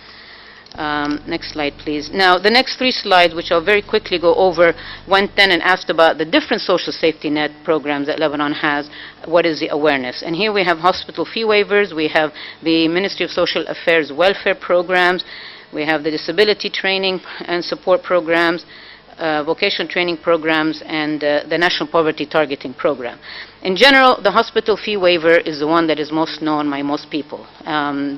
Next slide, please. Now, the next three slides, which I'll very quickly go over, went then and asked about the different social safety net programs that Lebanon has. What is the awareness? And here we have hospital fee waivers. We have the Ministry of Social Affairs welfare programs. We have the disability training and support programs, vocational training programs, and the National Poverty Targeting Program. In general, the hospital fee waiver is the one that is most known by most people.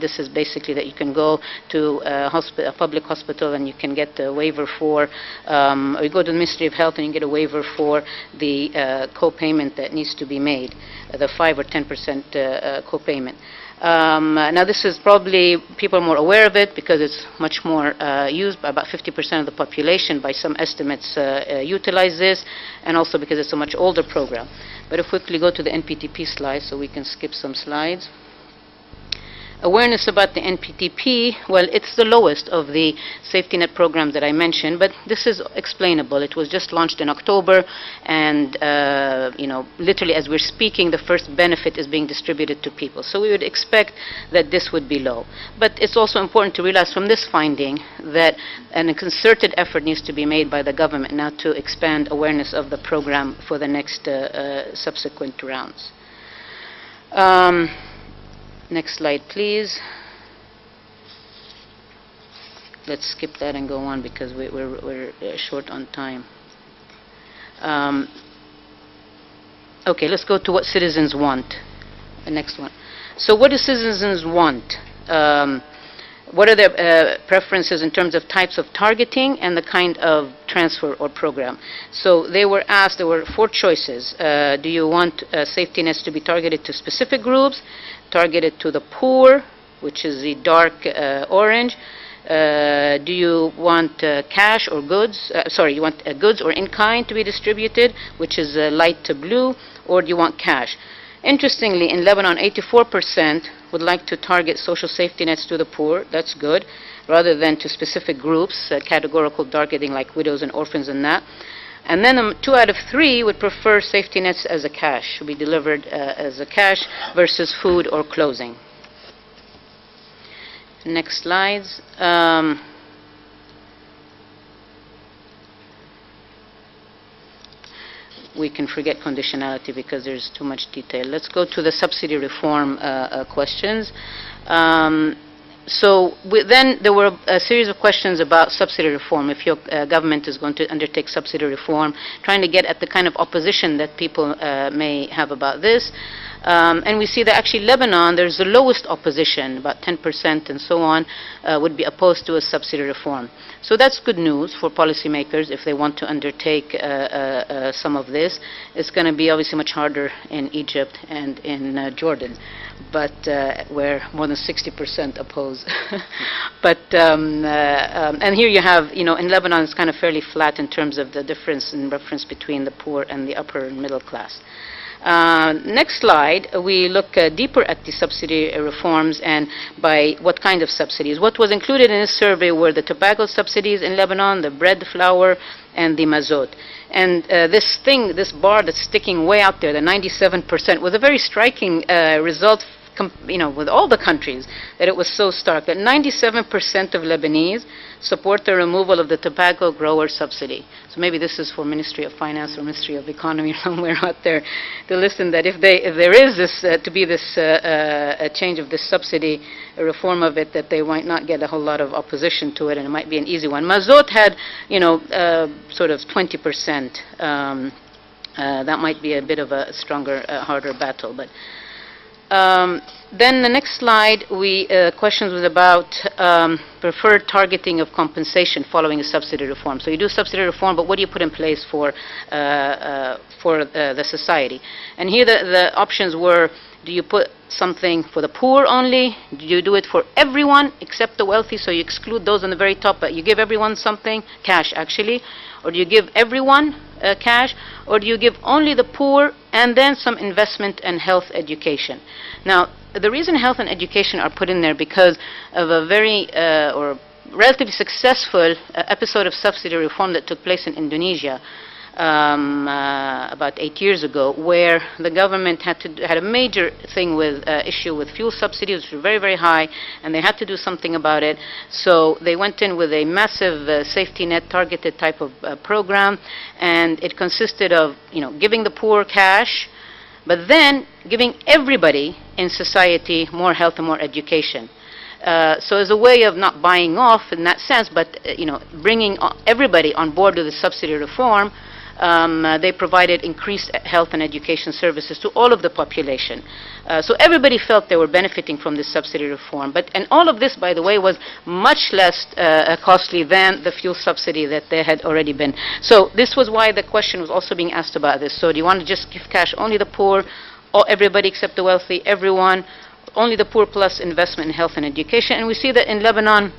This is basically that you can go to a public hospital and you can get the waiver for, or you go to the Ministry of Health and you get a waiver for the co-payment that needs to be made, the 5 or 10% co-payment. Now, this is probably, people are more aware of it because it's much more used by about 50% of the population. By some estimates utilize this, and also because it's a much older program. But if we quickly go to the NPTP slide, so we can skip some slides. Awareness about the NPTP, well, it's the lowest of the safety net programs that I mentioned, but this is explainable. It was just launched in October, and literally as we're speaking, the first benefit is being distributed to people. So we would expect that this would be low. But it's also important to realize from this finding that a concerted effort needs to be made by the government now to expand awareness of the program for the next subsequent rounds. Next slide, please. Let's skip that and go on because we're short on time. Okay, let's go to what citizens want. The next one. So what do citizens want? What are their preferences in terms of types of targeting and the kind of transfer or program? So they were asked, there were 4 choices. Do you want safety nets to be targeted to specific groups, targeted to the poor, which is the dark orange? Do you want cash or goods? You want goods or in kind to be distributed, which is light blue, or do you want cash? Interestingly, in Lebanon, 84% would like to target social safety nets to the poor. That's good, rather than to specific groups, categorical targeting like widows and orphans and that. And then 2 out of 3 would prefer safety nets as a cash, to be delivered as a cash versus food or clothing. Next slides. We can forget conditionality because there's too much detail. Let's go to the subsidy reform questions. Then there were a series of questions about subsidy reform, if your government is going to undertake subsidy reform, trying to get at the kind of opposition that people may have about this. And we see that actually Lebanon, there's the lowest opposition, about 10% and so on, would be opposed to a subsidy reform. So that's good news for policymakers if they want to undertake some of this. It's going to be obviously much harder in Egypt and in Jordan, but where more than 60% oppose. And here you have, in Lebanon it's kind of fairly flat in terms of the difference in reference between the poor and the upper and middle class. Next slide, we look deeper at the subsidy reforms and by what kind of subsidies. What was included in this survey were the tobacco subsidies in Lebanon, the bread, flour, and the mazot. And this bar that's sticking way out there, the 97%, was a very striking result with all the countries, that it was so stark, that 97% of Lebanese support the removal of the tobacco grower subsidy. So maybe this is for Ministry of Finance or Ministry of Economy somewhere out there to listen, that if there is this, to be this a change of this subsidy, a reform of it, that they might not get a whole lot of opposition to it, and it might be an easy one. Mazot had, sort of 20%. That might be a bit of a stronger, harder battle, but then the next slide, questions was about preferred targeting of compensation following a subsidy reform. So you do subsidy reform, but what do you put in place for the society? And here the options were: do you put something for the poor only? Do you do it for everyone except the wealthy? So you exclude those on the very top, but you give everyone something, cash actually. Or do you give everyone cash? Or do you give only the poor and then some investment and health education? Now, the reason health and education are put in there because of a very or relatively successful episode of subsidy reform that took place in Indonesia about 8 years ago, where the government had a major thing with issue with fuel subsidies, which were very, very high, and they had to do something about it. So they went in with a massive safety net targeted type of program, and it consisted of giving the poor cash, but then giving everybody in society more health and more education. So as a way of not buying off in that sense, but bringing everybody on board with the subsidy reform, they provided increased health and education services to all of the population. So everybody felt they were benefiting from this subsidy reform. And all of this, by the way, was much less costly than the fuel subsidy that there had already been. So this was why the question was also being asked about this. So do you want to just give cash only the poor, or everybody except the wealthy, everyone, only the poor plus investment in health and education? And we see that in Lebanon,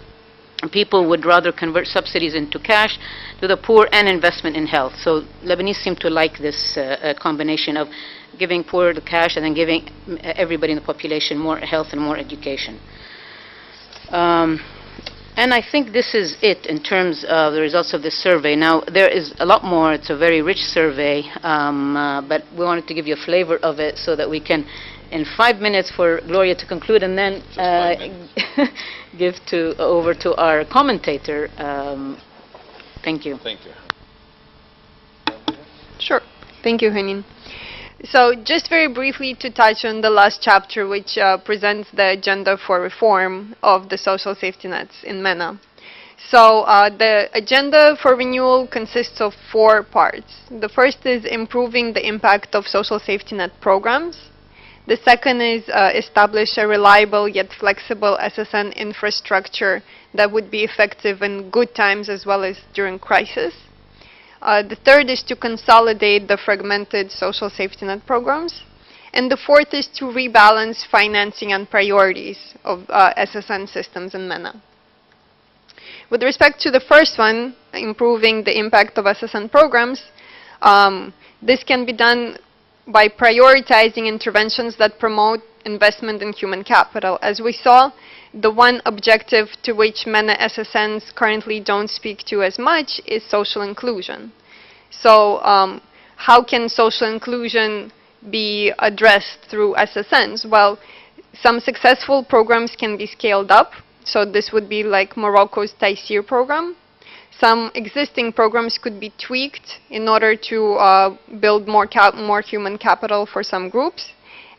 people would rather convert subsidies into cash to the poor and investment in health. So Lebanese seem to like this combination of giving poor the cash and then giving everybody in the population more health and more education. And I think this is it in terms of the results of this survey. Now, there is a lot more. It's a very rich survey, but we wanted to give you a flavor of it so that we can, in 5 minutes, for Gloria to conclude, and then give over to our commentator. Thank you. Thank you. Sure. Thank you, Hanin. So just very briefly to touch on the last chapter, which presents the agenda for reform of the social safety nets in MENA. So the agenda for renewal consists of 4 parts. The first is improving the impact of social safety net programs. The second is establish a reliable yet flexible SSN infrastructure that would be effective in good times as well as during crisis. The third is to consolidate the fragmented social safety net programs. And the fourth is to rebalance financing and priorities of SSN systems in MENA. With respect to the first one, improving the impact of SSN programs, this can be done by prioritizing interventions that promote investment in human capital. As we saw, the one objective to which MENA SSNs currently don't speak to as much is social inclusion. So how can social inclusion be addressed through SSNs? Well, some successful programs can be scaled up. So this would be like Morocco's Taysir program. Some existing programs could be tweaked in order to build more human capital for some groups.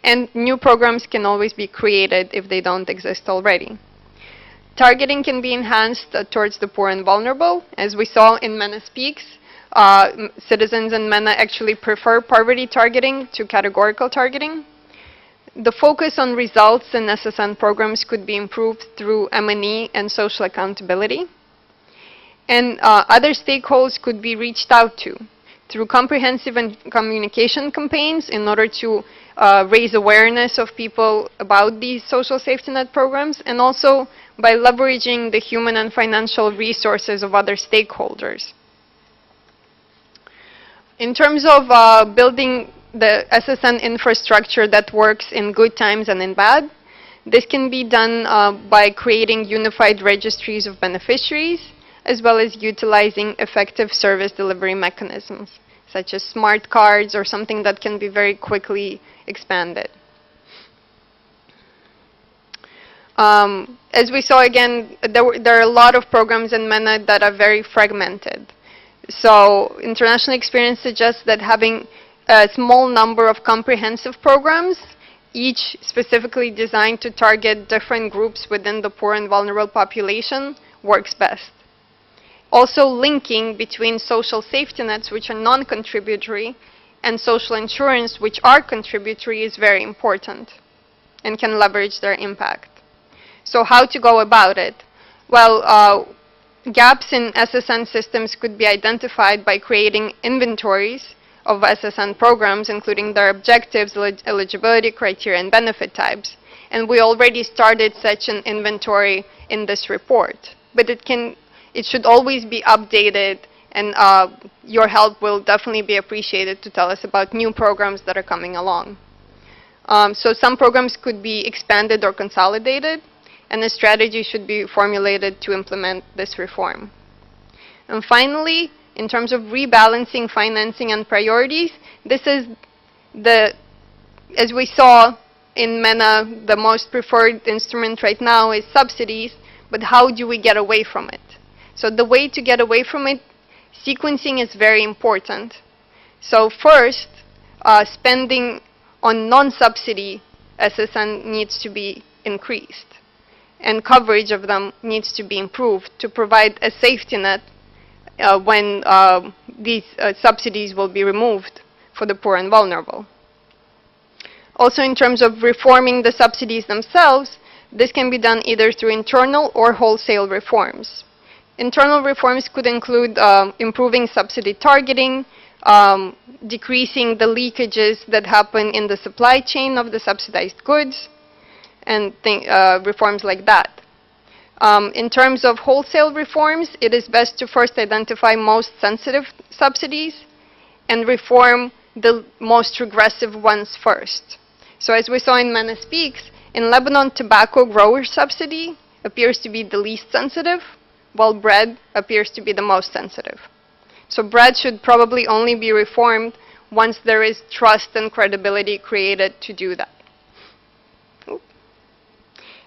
And new programs can always be created if they don't exist already. Targeting can be enhanced towards the poor and vulnerable. As we saw in MENA Speaks, citizens in MENA actually prefer poverty targeting to categorical targeting. The focus on results in SSN programs could be improved through M&E and social accountability. And other stakeholders could be reached out to through comprehensive and communication campaigns in order to raise awareness of people about these social safety net programs, and also by leveraging the human and financial resources of other stakeholders. In terms of building the SSN infrastructure that works in good times and in bad, this can be done by creating unified registries of beneficiaries, as well as utilizing effective service delivery mechanisms, such as smart cards or something that can be very quickly expanded. As we saw again, there are a lot of programs in MENA that are very fragmented. So international experience suggests that having a small number of comprehensive programs, each specifically designed to target different groups within the poor and vulnerable population, works best. Also, linking between social safety nets, which are non-contributory, and social insurance, which are contributory, is very important and can leverage their impact. So how to go about it? Well, gaps in SSN systems could be identified by creating inventories of SSN programs, including their objectives, eligibility criteria, and benefit types. And we already started such an inventory in this report. But it should always be updated, and your help will definitely be appreciated to tell us about new programs that are coming along. So some programs could be expanded or consolidated, and a strategy should be formulated to implement this reform. And finally, in terms of rebalancing financing and priorities, this is as we saw in MENA, the most preferred instrument right now is subsidies, but how do we get away from it? So the way to get away from it, sequencing is very important. So first, spending on non-subsidy SSN needs to be increased, and coverage of them needs to be improved to provide a safety net when these subsidies will be removed for the poor and vulnerable. Also, in terms of reforming the subsidies themselves, this can be done either through internal or wholesale reforms. Internal reforms could include improving subsidy targeting, decreasing the leakages that happen in the supply chain of the subsidized goods, and reforms like that. In terms of wholesale reforms, it is best to first identify most sensitive subsidies and reform the most regressive ones first. So as we saw in MENA Speaks, in Lebanon, tobacco grower subsidy appears to be the least sensitive, while bread appears to be the most sensitive. So bread should probably only be reformed once there is trust and credibility created to do that.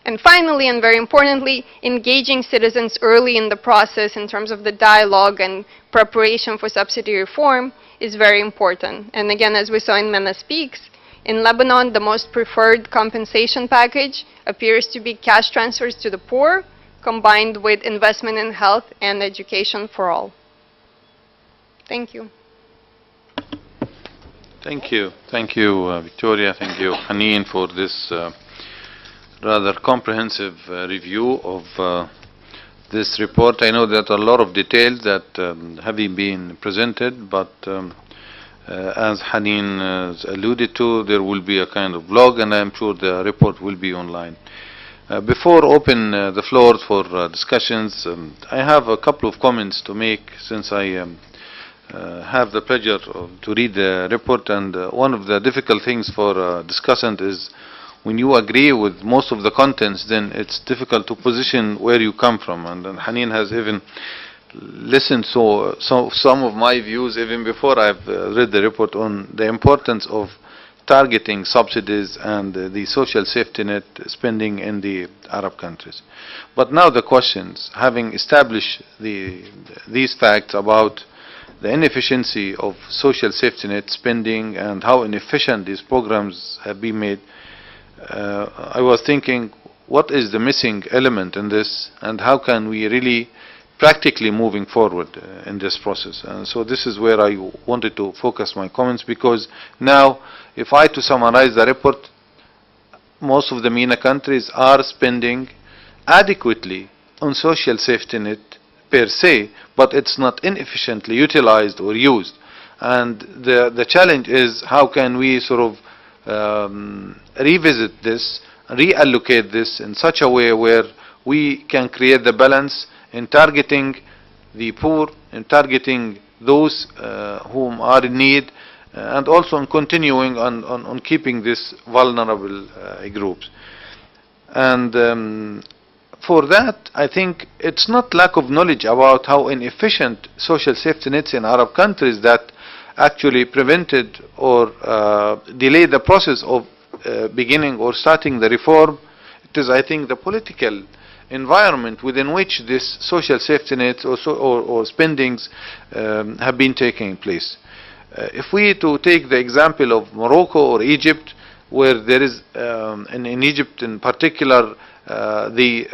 And finally, and very importantly, engaging citizens early in the process in terms of the dialogue and preparation for subsidy reform is very important. And again, as we saw in MENA Speaks, in Lebanon, the most preferred compensation package appears to be cash transfers to the poor, combined with investment in health and education for all. Thank you. Thank you. Thank you, Victoria. Thank you, Haneen, for this rather comprehensive review of this report. I know that a lot of details that have been presented, but as Haneen alluded to, there will be a kind of blog, and I'm sure the report will be online. Before open the floor for discussions, I have a couple of comments to make, since I have the pleasure to read the report, and one of the difficult things for a discussant is when you agree with most of the contents, then it's difficult to position where you come from. And Haneen has even listened to some of my views even before I've read the report on the importance of targeting subsidies and the social safety net spending in the Arab countries. But now the questions, having established these facts about the inefficiency of social safety net spending and how inefficient these programs have been made, I was thinking, what is the missing element in this, and how can we really practically moving forward in this process. And so this is where I wanted to focus my comments, because now, if I to summarize the report, most of the MENA countries are spending adequately on social safety net per se, but it's not inefficiently utilized or used. And the challenge is, how can we sort of revisit this, reallocate this in such a way where we can create the balance in targeting the poor, in targeting those whom are in need, and also in continuing on keeping these vulnerable groups. And for that, I think it's not lack of knowledge about how inefficient social safety nets in Arab countries that actually prevented or delayed the process of beginning or starting the reform. It is, I think, the political environment within which this social safety nets or spendings have been taking place. If we to take the example of Morocco or Egypt, where there is, in Egypt in particular, the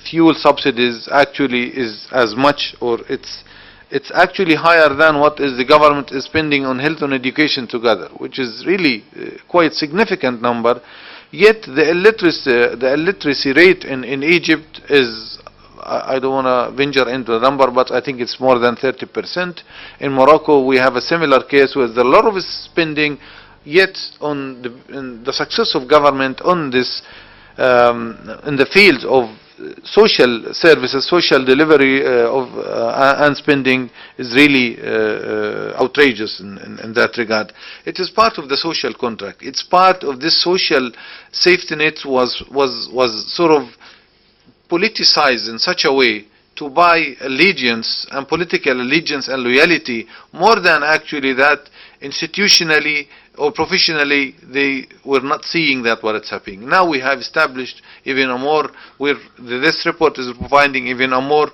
fuel subsidies actually is as much, or it's actually higher than what is the government is spending on health and education together, which is really quite significant number. Yet the illiteracy rate in Egypt is, I don't want to venture into the number, but I think it's more than 30%. In Morocco, we have a similar case where there a lot of spending, yet on the success of government on this, in the field of social services, social delivery and spending is really outrageous in that regard. It is part of the social contract. It's part of this social safety net was sort of politicized in such a way to buy allegiance and political allegiance and loyalty, more than actually that institutionally or professionally they were not seeing that what it's happening. Now we have established even a more, where this report is providing even a more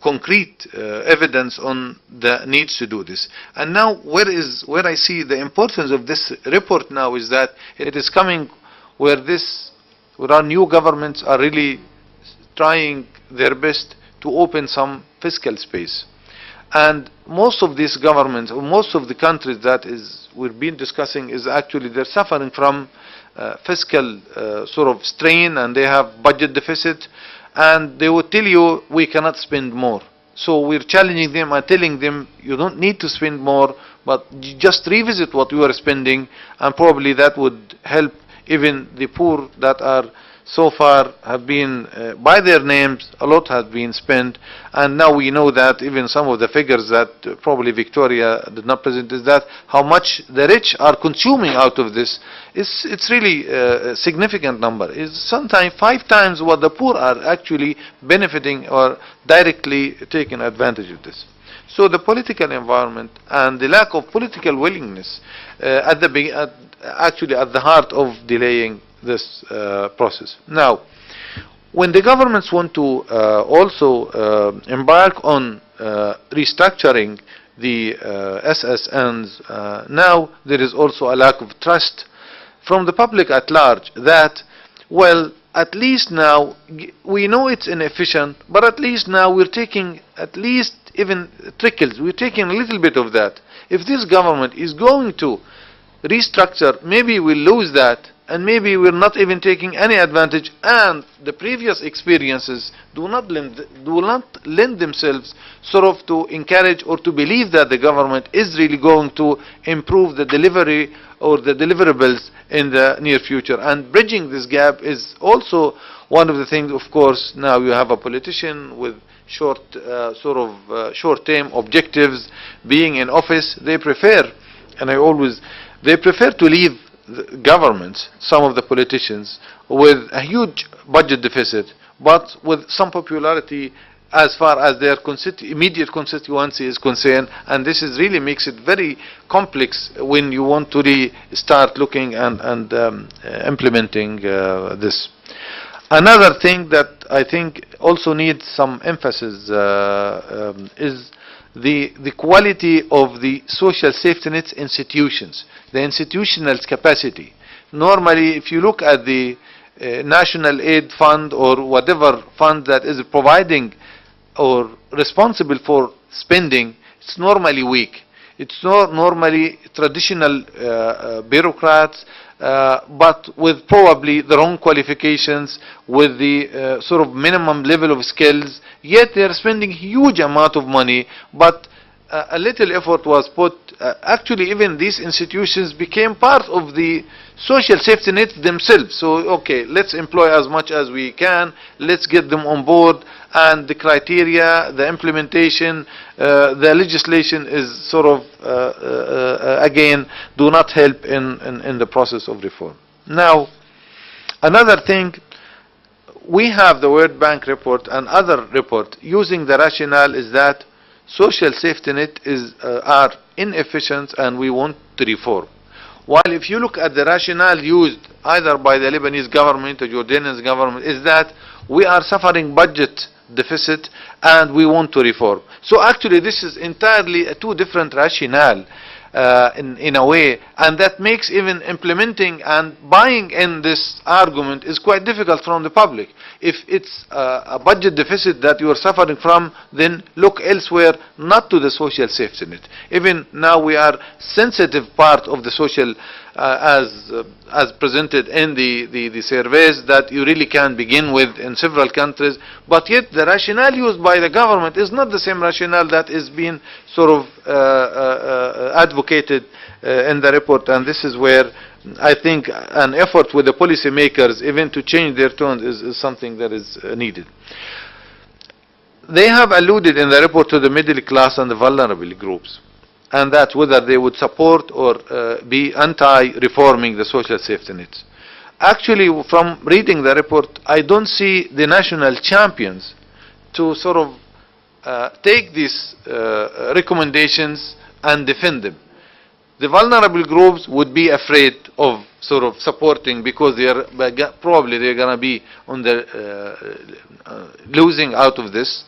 concrete evidence on the needs to do this. And now where I see the importance of this report now is that it is coming where our new governments are really trying their best to open some fiscal space. And most of these governments, or most of the countries that we've been discussing, is actually they're suffering from fiscal sort of strain, and they have budget deficit, and they would tell you we cannot spend more. So we're challenging them and telling them you don't need to spend more, but just revisit what you are spending, and probably that would help even the poor that are so far have been, by their names, a lot has been spent. And now we know that even some of the figures that probably Victoria did not present is that how much the rich are consuming out of this. It's really a significant number. It's sometimes 5 times what the poor are actually benefiting or directly taking advantage of this. So the political environment and the lack of political willingness actually at the heart of delaying this process. Now, when the governments want to also embark on restructuring the SSNs, now there is also a lack of trust from the public at large that, well, at least now we know it's inefficient, but at least now we're taking at least even trickles, we're taking a little bit of that. If this government is going to restructure, maybe we'll lose that, and maybe we're not even taking any advantage, and the previous experiences do not lend themselves sort of to encourage or to believe that the government is really going to improve the delivery or the deliverables in the near future. And bridging this gap is also one of the things. Of course, now you have a politician with short-term objectives being in office. They prefer, they prefer to leave the governments, some of the politicians, with a huge budget deficit, but with some popularity as far as their immediate constituency is concerned, and this is really makes it very complex when you want to really start looking and implementing this. Another thing that I think also needs some emphasis is the quality of the social safety nets institutions, the institutional capacity. Normally, if you look at the national aid fund or whatever fund that is providing or responsible for spending, it's normally weak. It's not normally traditional bureaucrats, but with probably the wrong qualifications, with the sort of minimum level of skills, yet they're spending huge amount of money, but a little effort was put. Actually, even these institutions became part of the social safety net themselves. So, okay, let's employ as much as we can, let's get them on board, and the criteria, the implementation, the legislation is sort of, again, do not help in the process of reform. Now, another thing, we have the World Bank report and other report using the rationale is that social safety net are inefficient and we want to reform. While if you look at the rationale used either by the Lebanese government or Jordanian government is that we are suffering budget deficit and we want to reform. So actually this is entirely two different rationale in a way, and that makes even implementing and buying in this argument is quite difficult from the public. If it's a budget deficit that you are suffering from, then look elsewhere, not to the social safety net. Even now we are sensitive part of the social as presented in the surveys that you really can begin with in several countries, but yet the rationale used by the government is not the same rationale that is being sort of advocated in the report, and this is where I think an effort with the policymakers even to change their tone is something that is needed. They have alluded in the report to the middle class and the vulnerable groups, and that whether they would support or be anti-reforming the social safety nets. Actually, from reading the report, I don't see the national champions to sort of take these recommendations and defend them. The vulnerable groups would be afraid of sort of supporting because probably they're going to be on the losing out of this.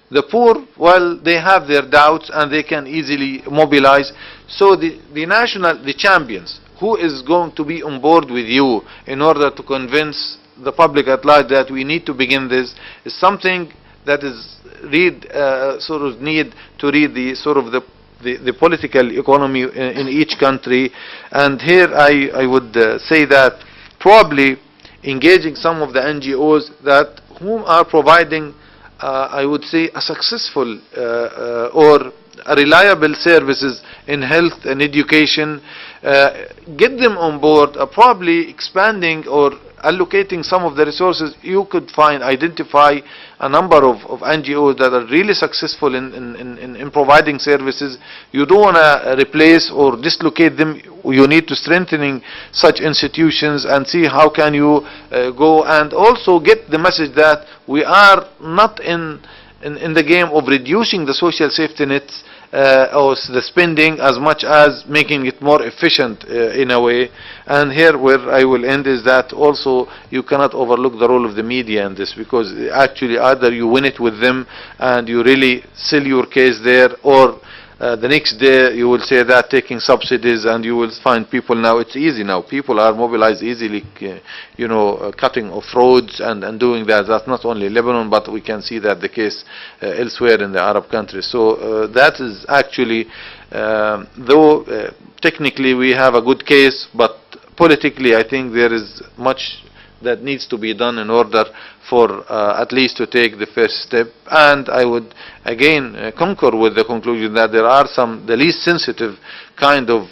The poor, well, they have their doubts and they can easily mobilize. So the champions, who is going to be on board with you in order to convince the public at large that we need to begin this, is something that is sort of need to read the sort of the political economy in each country. And here I would say that probably engaging some of the NGOs that whom are providing I would say a successful or a reliable services in health and education, get them on board, probably expanding or allocating some of the resources. You could identify a number of NGOs that are really successful in providing services. You don't want to replace or dislocate them. You need to strengthening such institutions and see how can you go and also get the message that we are not in the game of reducing the social safety nets or the spending as much as making it more efficient in a way. And here where I will end is that also you cannot overlook the role of the media in this, because actually either you win it with them and you really sell your case there, or the next day you will say that taking subsidies, and you will find people now, it's easy now, people are mobilized easily, cutting off roads and doing that. That's not only Lebanon, but we can see that the case elsewhere in the Arab countries. So that is actually, though technically we have a good case, but politically I think there is much that needs to be done in order for at least to take the first step. And I would again concur with the conclusion that there are the least sensitive kind of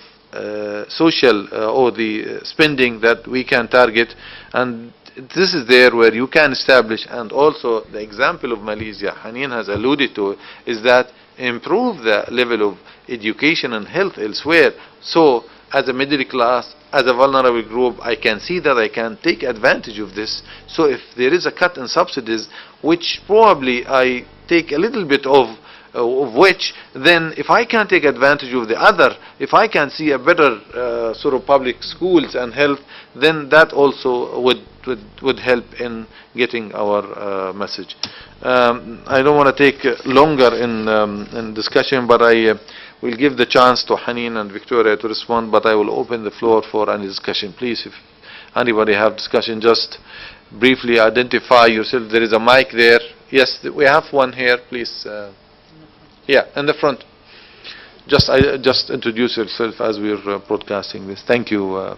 social or the spending that we can target, and this is there where you can establish. And also the example of Malaysia, Haneen has alluded to, is that improve the level of education and health elsewhere. So as a middle class, as a vulnerable group, I can see that I can take advantage of this. So if there is a cut in subsidies, which probably I take a little bit of which, then if I can take advantage of the other, if I can see a better sort of public schools and health, then that also would help in getting our message. I don't want to take longer in discussion, but I will give the chance to Haneen and Victoria to respond, but I will open the floor for any discussion. Please, if anybody have discussion, just briefly identify yourself. There is a mic there. Yes, we have one here, please. Yeah, in the front. Just introduce yourself as we're broadcasting this. Thank you.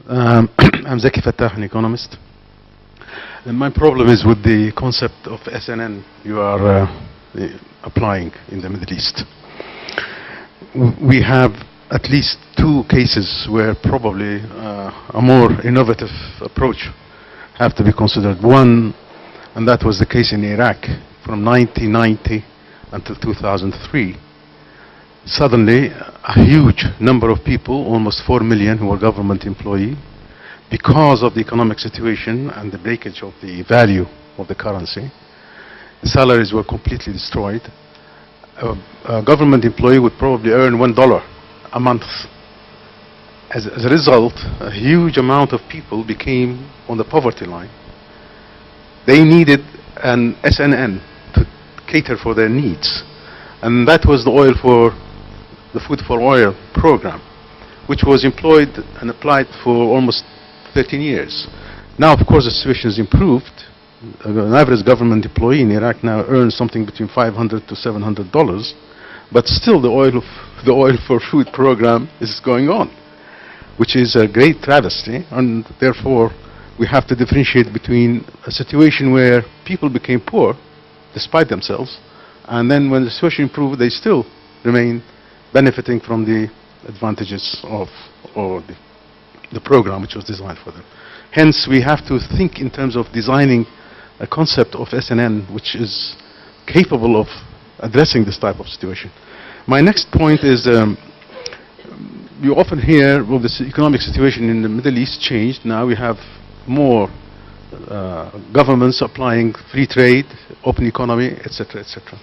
I'm Zaki Fattah, an economist. And my problem is with the concept of SNN you are applying in the Middle East. We have at least 2 cases where probably a more innovative approach have to be considered. One, and that was the case in Iraq from 1990 until 2003. Suddenly, a huge number of people, almost 4 million, who were government employees, because of the economic situation and the breakage of the value of the currency, the salaries were completely destroyed. A government employee would probably earn $1 a month. As a result, a huge amount of people became on the poverty line. They needed an SNN to cater for their needs. And that was the Food for Oil program, which was employed and applied for almost 13 years. Now, of course, the situation has improved. An average government employee in Iraq now earns something between $500 to $700, but still the oil for food program is going on, which is a great travesty, and therefore we have to differentiate between a situation where people became poor despite themselves, and then when the situation improved, they still remain benefiting from the advantages of the program which was designed for them. Hence, we have to think in terms of designing a concept of SNN which is capable of addressing this type of situation. My next point is, you often hear, well, this economic situation in the Middle East changed. Now we have more governments applying free trade, open economy, etc., etc.,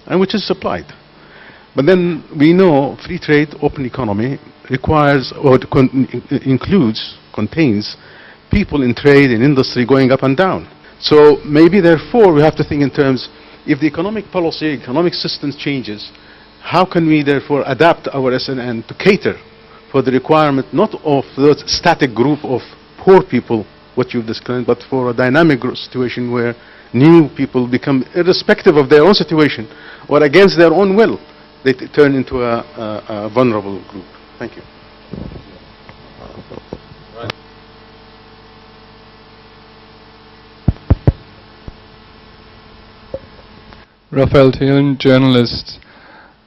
and which is supplied. But then we know free trade, open economy requires or contains people in trade and industry going up and down. So maybe therefore we have to think in terms, if the economic policy, economic system changes, how can we therefore adapt our SNN to cater for the requirement not of the static group of poor people, what you've described, but for a dynamic situation where new people become, irrespective of their own situation or against their own will, they turn into a vulnerable group. Thank you. Raphael Thielen, journalist.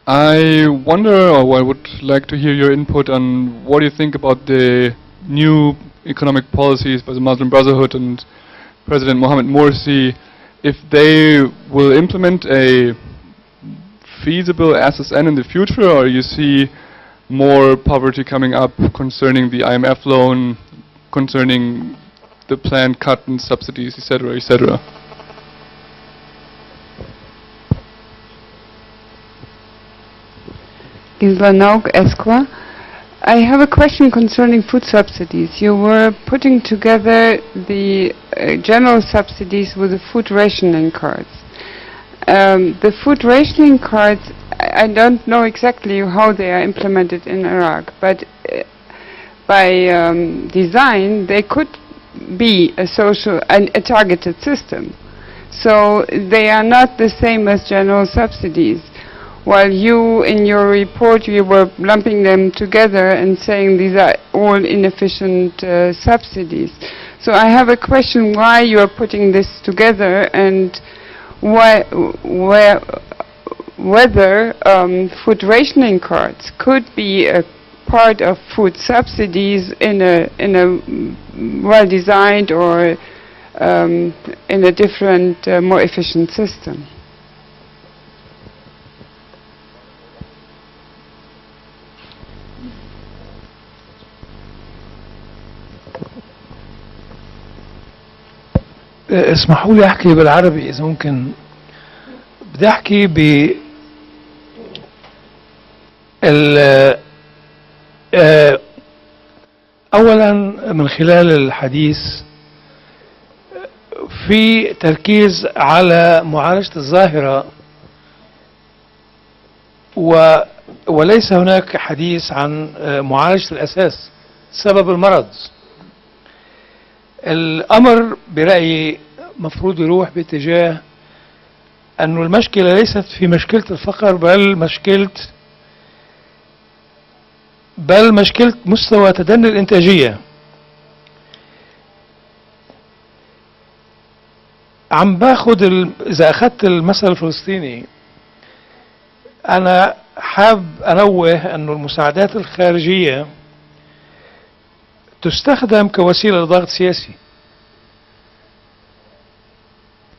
I wonder, or I would like to hear your input on what you think about the new economic policies by the Muslim Brotherhood and President Mohammed Morsi, if they will implement a feasible SSN in the future, or you see more poverty coming up concerning the IMF loan, concerning the planned cut in subsidies, etc., etc. Gisela Nauk, Esquire. I have a question concerning food subsidies. You were putting together the general subsidies with the food rationing cards. The food rationing cards, I don't know exactly how they are implemented in Iraq, but by design they could be a targeted system. So they are not the same as general subsidies. While you, in your report, you were lumping them together and saying these are all inefficient subsidies. So I have a question why you are putting this together, and whether food rationing cards could be a part of food subsidies in a well-designed or in a different, more efficient system. اسمحوا لي احكي بالعربي اذا ممكن. بدي احكي اولا من خلال الحديث في تركيز على معالجة الظاهرة وليس هناك حديث عن معالجة الأساس سبب المرض. الأمر برأيي مفروض يروح باتجاه أنه المشكلة ليست في مشكلة الفقر بل مشكلة مستوى تدني الإنتاجية. عم باخد إذا أخذت المثل الفلسطيني، أنا حاب أنوه أنه المساعدات الخارجية تستخدم كوسيلة لضغط سياسي،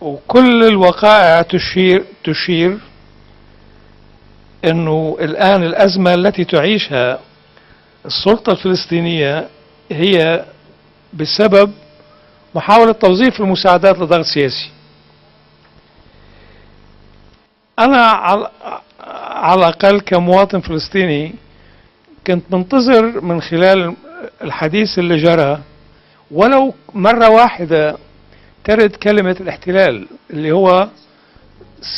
وكل الوقائع تشير أنه الآن الأزمة التي تعيشها السلطة الفلسطينية هي بسبب محاولة توظيف المساعدات لضغط سياسي. أنا على الأقل كمواطن فلسطيني كنت منتظر من خلال الحديث اللي جرى ولو مرة واحدة ترد كلمة الاحتلال اللي هو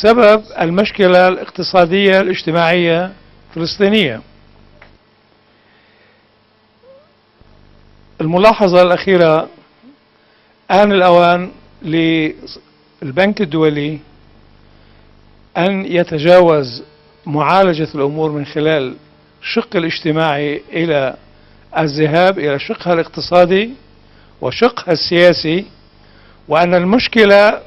سبب المشكلة الاقتصادية الاجتماعية الفلسطينية. الملاحظة الأخيرة، آن الأوان للبنك الدولي أن يتجاوز معالجة الأمور من خلال الشق الاجتماعي إلى الذهاب إلى شقها الاقتصادي وشقها السياسي، وأن المشكلة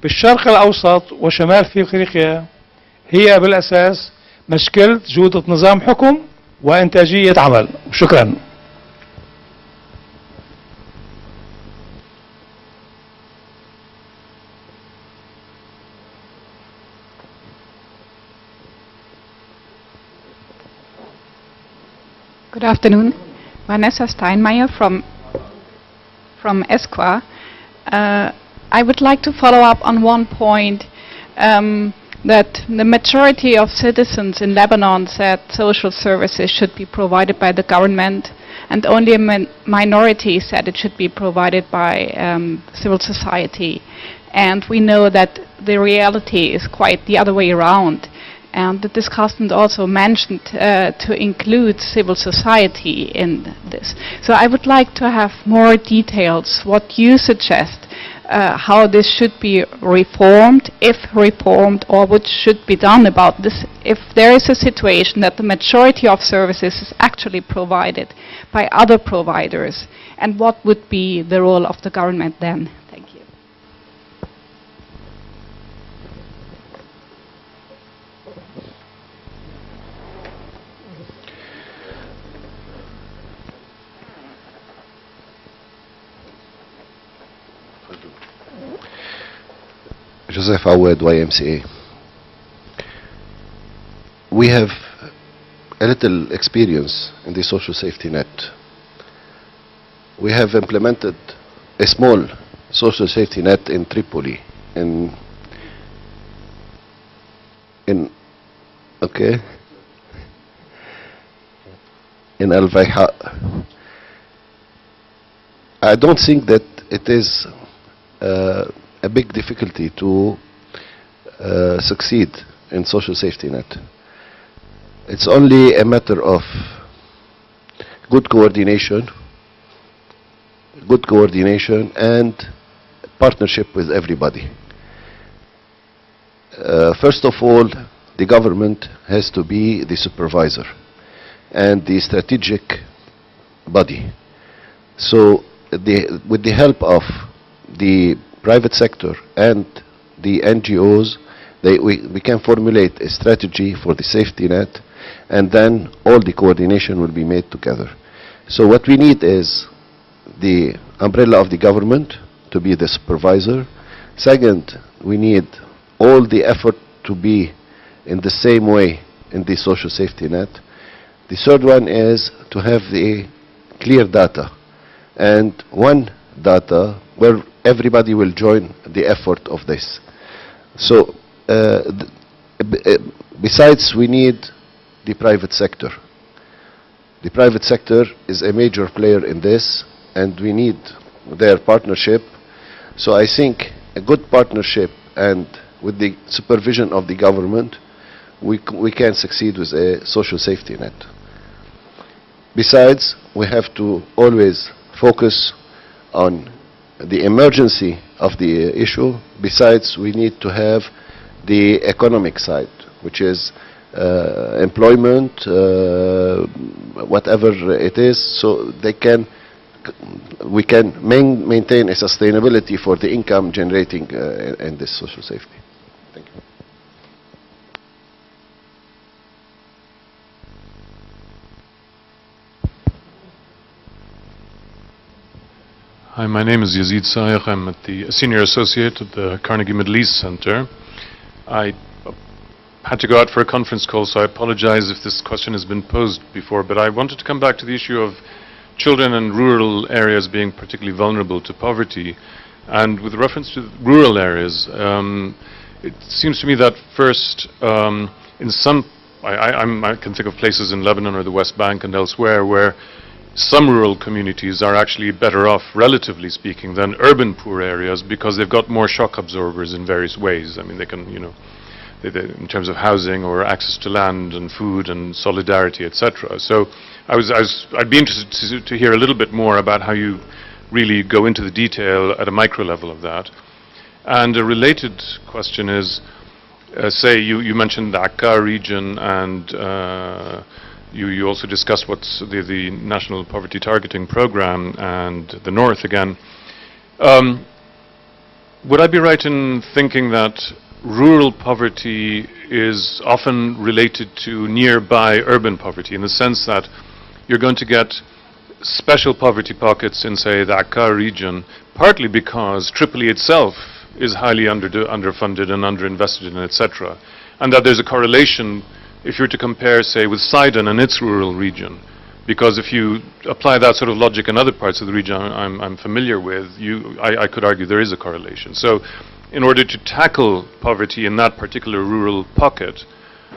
بالشرق الأوسط وشمال في أفريقيا هي بالأساس مشكلة جودة نظام حكم وإنتاجية عمل. شكرا. Good afternoon. Vanessa Steinmeier from ESQA. I would like to follow up on one point, that the majority of citizens in Lebanon said social services should be provided by the government, and only a minority said it should be provided by civil society. And we know that the reality is quite the other way around. And the discussant also mentioned to include civil society in this. So I would like to have more details, what you suggest, how this should be reformed, if reformed, or what should be done about this, if there is a situation that the majority of services is actually provided by other providers, and what would be the role of the government then? Thank you. Joseph Awad, YMCA. We have a little experience in the social safety net. We have implemented a small social safety net in Tripoli, in Al-Vayha. I don't think that it is a big difficulty to succeed in social safety net. It's only a matter of good coordination and partnership with everybody. First of all, the government has to be the supervisor and the strategic body. So with the help of the private sector and the NGOs, we can formulate a strategy for the safety net, and then all the coordination will be made together. So what we need is the umbrella of the government to be the supervisor. Second, we need all the effort to be in the same way in the social safety net. The third one is to have the clear data, and one data where everybody will join the effort of this. So besides, we need the private sector. The private sector is a major player in this, and we need their partnership. So I think a good partnership, and with the supervision of the government, we can succeed with a social safety net. Besides, we have to always focus on the emergency of the issue. Besides, we need to have the economic side, which is employment, whatever it is, so we can maintain a sustainability for the income generating in this social safety. Thank you. Hi, my name is Yazid Sayer. I'm at the Senior Associate at the Carnegie Middle East Center. I had to go out for a conference call, so I apologize if this question has been posed before, but I wanted to come back to the issue of children in rural areas being particularly vulnerable to poverty. And with reference to rural areas, it seems to me that first, in some, I can think of places in Lebanon or the West Bank and elsewhere where some rural communities are actually better off, relatively speaking, than urban poor areas because they've got more shock absorbers in various ways. I mean, they can, you know, in terms of housing or access to land and food and solidarity, etc. So I'd be interested to hear a little bit more about how you really go into the detail at a micro level of that. And a related question is, say you mentioned the Akkar region, and you also discussed what's the National Poverty Targeting Program and the North again. Would I be right in thinking that rural poverty is often related to nearby urban poverty, in the sense that you're going to get special poverty pockets in, say, the Akkar region, partly because Tripoli itself is highly underfunded and underinvested in, etc., and that there's a correlation if you're to compare, say, with Sidon and its rural region, because if you apply that sort of logic in other parts of the region I'm familiar with, I could argue there is a correlation. So in order to tackle poverty in that particular rural pocket,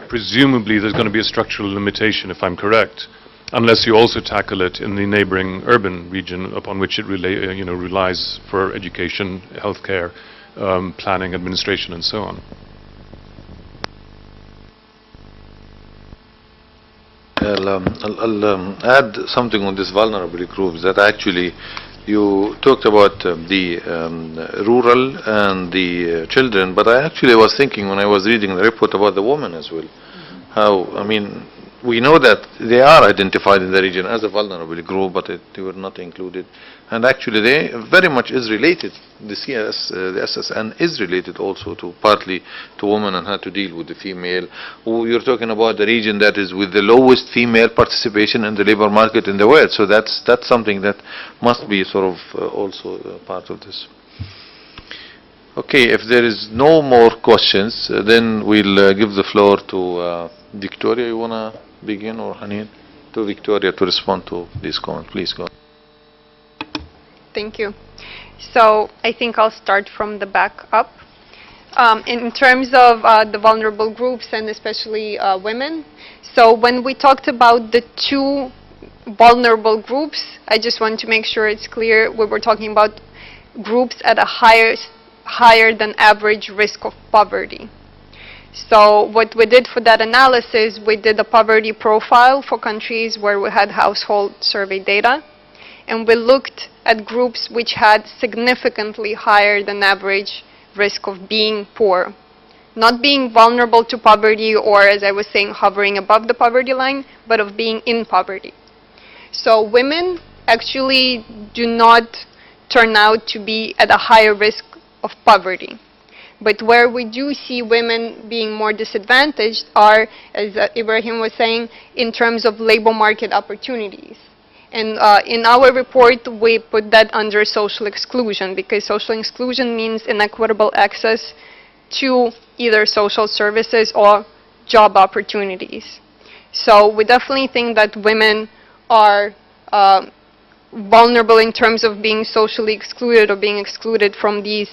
presumably there's going to be a structural limitation, if I'm correct, unless you also tackle it in the neighboring urban region upon which it relies for education, healthcare, planning, administration, and so on. I'll add something on this vulnerable groups, that actually you talked about the rural and the children, but I actually was thinking when I was reading the report about the women as well. How, I mean, we know that they are identified in the region as a vulnerable group, but they were not included. And actually they very much is related, the SSN is related also to partly to women and how to deal with the female. You're talking about the region that is with the lowest female participation in the labor market in the world. So that's something that must be sort of also part of this. Okay, if there is no more questions, then we'll give the floor to Victoria. You want to begin, or Haneen? To Victoria to respond to this comment. Please go. Thank you. So I think I'll start from the back up. In terms of the vulnerable groups and especially women, so when we talked about the two vulnerable groups, I just want to make sure it's clear we were talking about groups at a higher than average risk of poverty. So what we did for that analysis, we did a poverty profile for countries where we had household survey data, and we looked at groups which had significantly higher than average risk of being poor. Not being vulnerable to poverty, or as I was saying, hovering above the poverty line, but of being in poverty. So women actually do not turn out to be at a higher risk of poverty. But where we do see women being more disadvantaged are, as Ibrahim was saying, in terms of labor market opportunities. And in our report, we put that under social exclusion, because social exclusion means inequitable access to either social services or job opportunities. So we definitely think that women are vulnerable in terms of being socially excluded or being excluded from these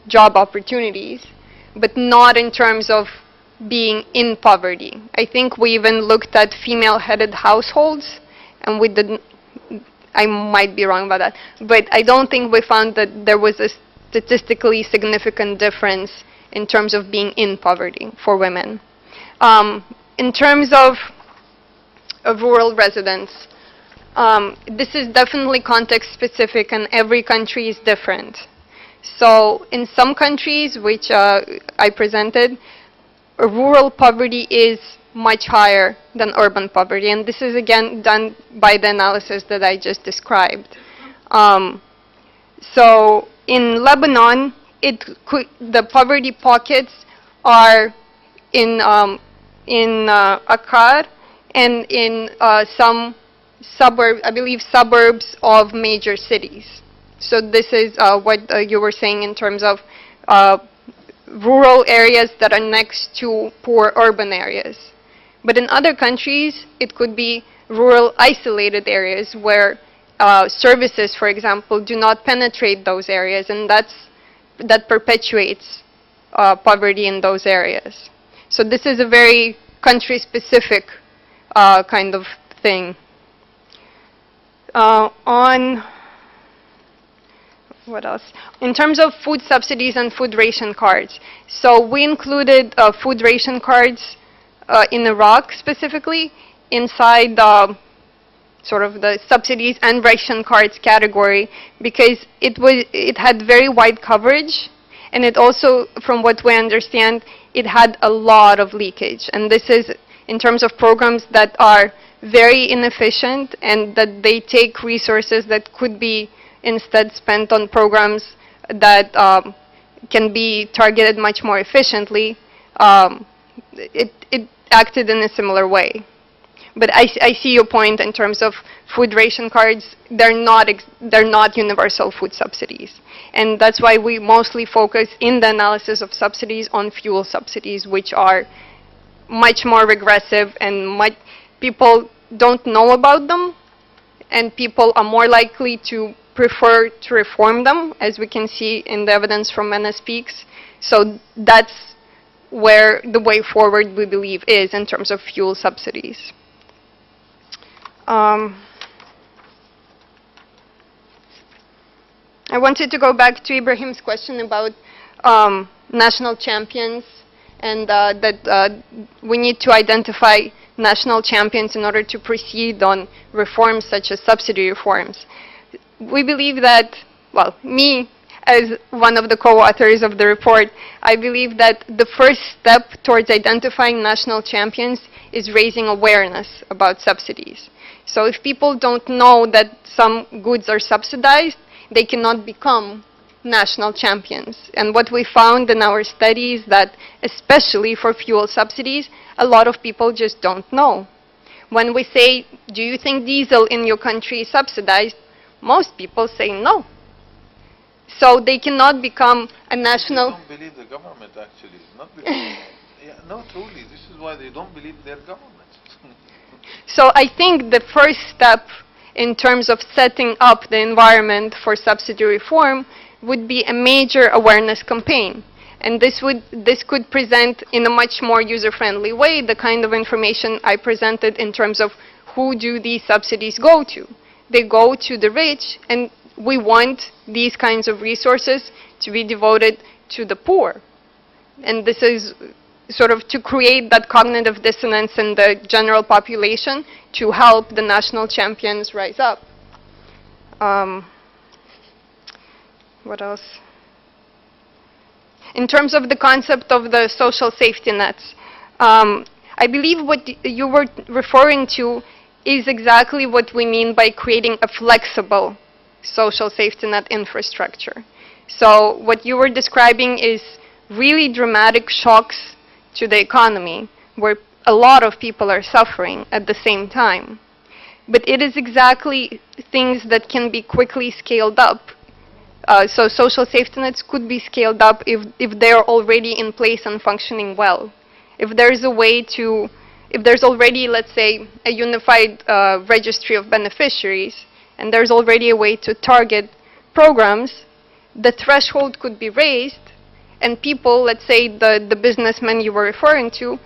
job opportunities, but not in terms of being in poverty. I think we even looked at female-headed households, and we didn't, I might be wrong about that, but I don't think we found that there was a statistically significant difference in terms of being in poverty for women. In terms of rural residents, This is definitely context specific and every country is different. So in some countries which I presented, rural poverty is much higher than urban poverty, and this is again done by the analysis that I just described. So in Lebanon, the poverty pockets are in Akkar and in some I believe suburbs of major cities. So this is what you were saying in terms of rural areas that are next to poor urban areas. But in other countries, it could be rural isolated areas where services, for example, do not penetrate those areas, and that perpetuates poverty in those areas. So this is a very country-specific kind of thing. On what else? In terms of food subsidies and food ration cards, so we included food ration cards in Iraq specifically inside sort of the subsidies and ration cards category because it had very wide coverage, and it also, from what we understand, it had a lot of leakage. And this is in terms of programs that are very inefficient and that they take resources that could be instead spent on programs that can be targeted much more efficiently. It acted in a similar way. But I see your point in terms of food ration cards. They're not universal food subsidies. And that's why we mostly focus in the analysis of subsidies on fuel subsidies, which are much more regressive and people don't know about them, and people are more likely to prefer to reform them, as we can see in the evidence from MENA Speaks. So that's where the way forward, we believe, is in terms of fuel subsidies. I wanted to go back to Ibrahim's question about national champions and that we need to identify national champions in order to proceed on reforms such as subsidy reforms. We believe that, well, me as one of the co-authors of the report, I believe that the first step towards identifying national champions is raising awareness about subsidies. So if people don't know that some goods are subsidized, they cannot become national champions. And what we found in our studies that, especially for fuel subsidies, a lot of people just don't know. When we say, do you think diesel in your country is subsidized? Most people say no. So they cannot become a national... They don't believe the government, actually. Not because, no, truly. This is why they don't believe their government. So I think the first step in terms of setting up the environment for subsidy reform would be a major awareness campaign. And this could present in a much more user-friendly way the kind of information I presented in terms of who do these subsidies go to. They go to the rich, and we want these kinds of resources to be devoted to the poor. And this is sort of to create that cognitive dissonance in the general population to help the national champions rise up. What else? In terms of the concept of the social safety nets, I believe what you were referring to is exactly what we mean by creating a flexible social safety net infrastructure. So what you were describing is really dramatic shocks to the economy, where a lot of people are suffering at the same time. But it is exactly things that can be quickly scaled up. So social safety nets could be scaled up if they are already in place and functioning well. If there's a way to, if there's already, let's say, a unified registry of beneficiaries, and there's already a way to target programs, the threshold could be raised, and people, let's say the businessmen you were referring to,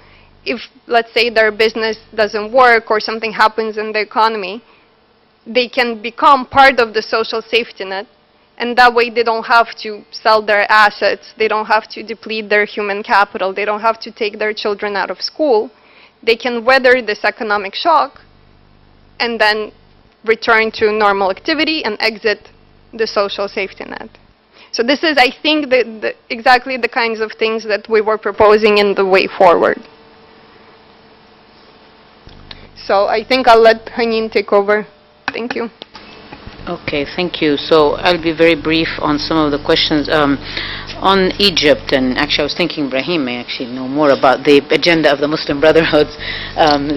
if, let's say, their business doesn't work or something happens in the economy, they can become part of the social safety net, and that way they don't have to sell their assets, they don't have to deplete their human capital, they don't have to take their children out of school. They can weather this economic shock and then return to normal activity and exit the social safety net. So this is, I think, exactly the kinds of things that we were proposing in the way forward. So I think I'll let Haneen take over. Thank you. Okay, thank you. So I'll be very brief on some of the questions. On Egypt, and actually I was thinking Brahim may actually know more about the agenda of the Muslim Brotherhoods.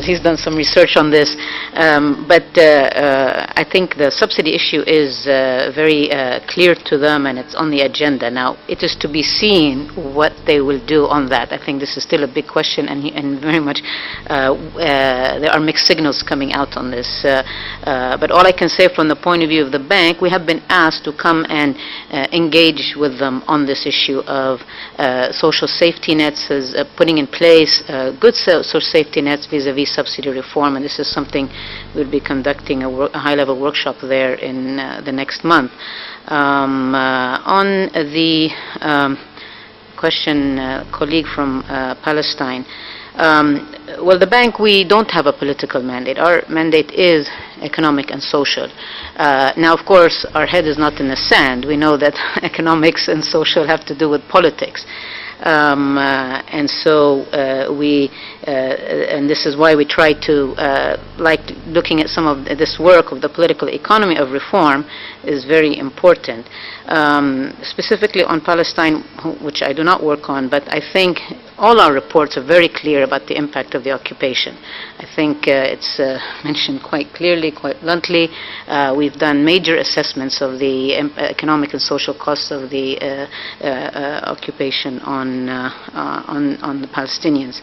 He's done some research on this. But I think the subsidy issue is very clear to them, and it's on the agenda. Now, it is to be seen what they will do on that. I think this is still a big question, and very much there are mixed signals coming out on this. But all I can say from the point of view of the bank, we have been asked to come and engage with them on this issue of social safety nets, as putting in place good social safety nets vis-a-vis subsidy reform, and this is something we'll be conducting a high-level workshop there in the next month. On the question, colleague from Palestine, well, the bank, we don't have a political mandate. Our mandate is economic and social. Now, of course, our head is not in the sand. We know that economics and social have to do with politics. And so and this is why we try to, like looking at some of this work of the political economy of reform is very important. Specifically on Palestine, which I do not work on, but I think all our reports are very clear about the impact of the occupation. I think it's mentioned quite clearly, quite bluntly. We've done major assessments of the economic and social costs of the occupation on the Palestinians.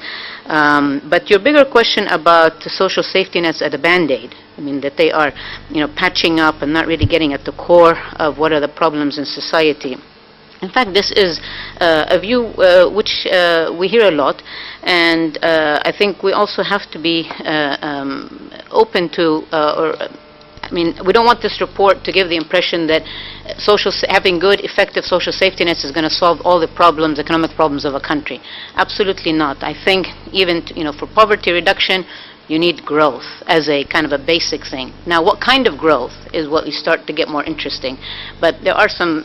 But your bigger question about the social safety nets at a Band-Aid, I mean, that they are, patching up and not really getting at the core of what are the problems in society. In fact, this is a view which we hear a lot, and I think we also have to be open to, we don't want this report to give the impression that having good, effective social safety nets is going to solve all the problems, economic problems of a country. Absolutely not. I think even, for poverty reduction, you need growth as a kind of a basic thing. Now, what kind of growth is what we start to get more interesting. But there are some,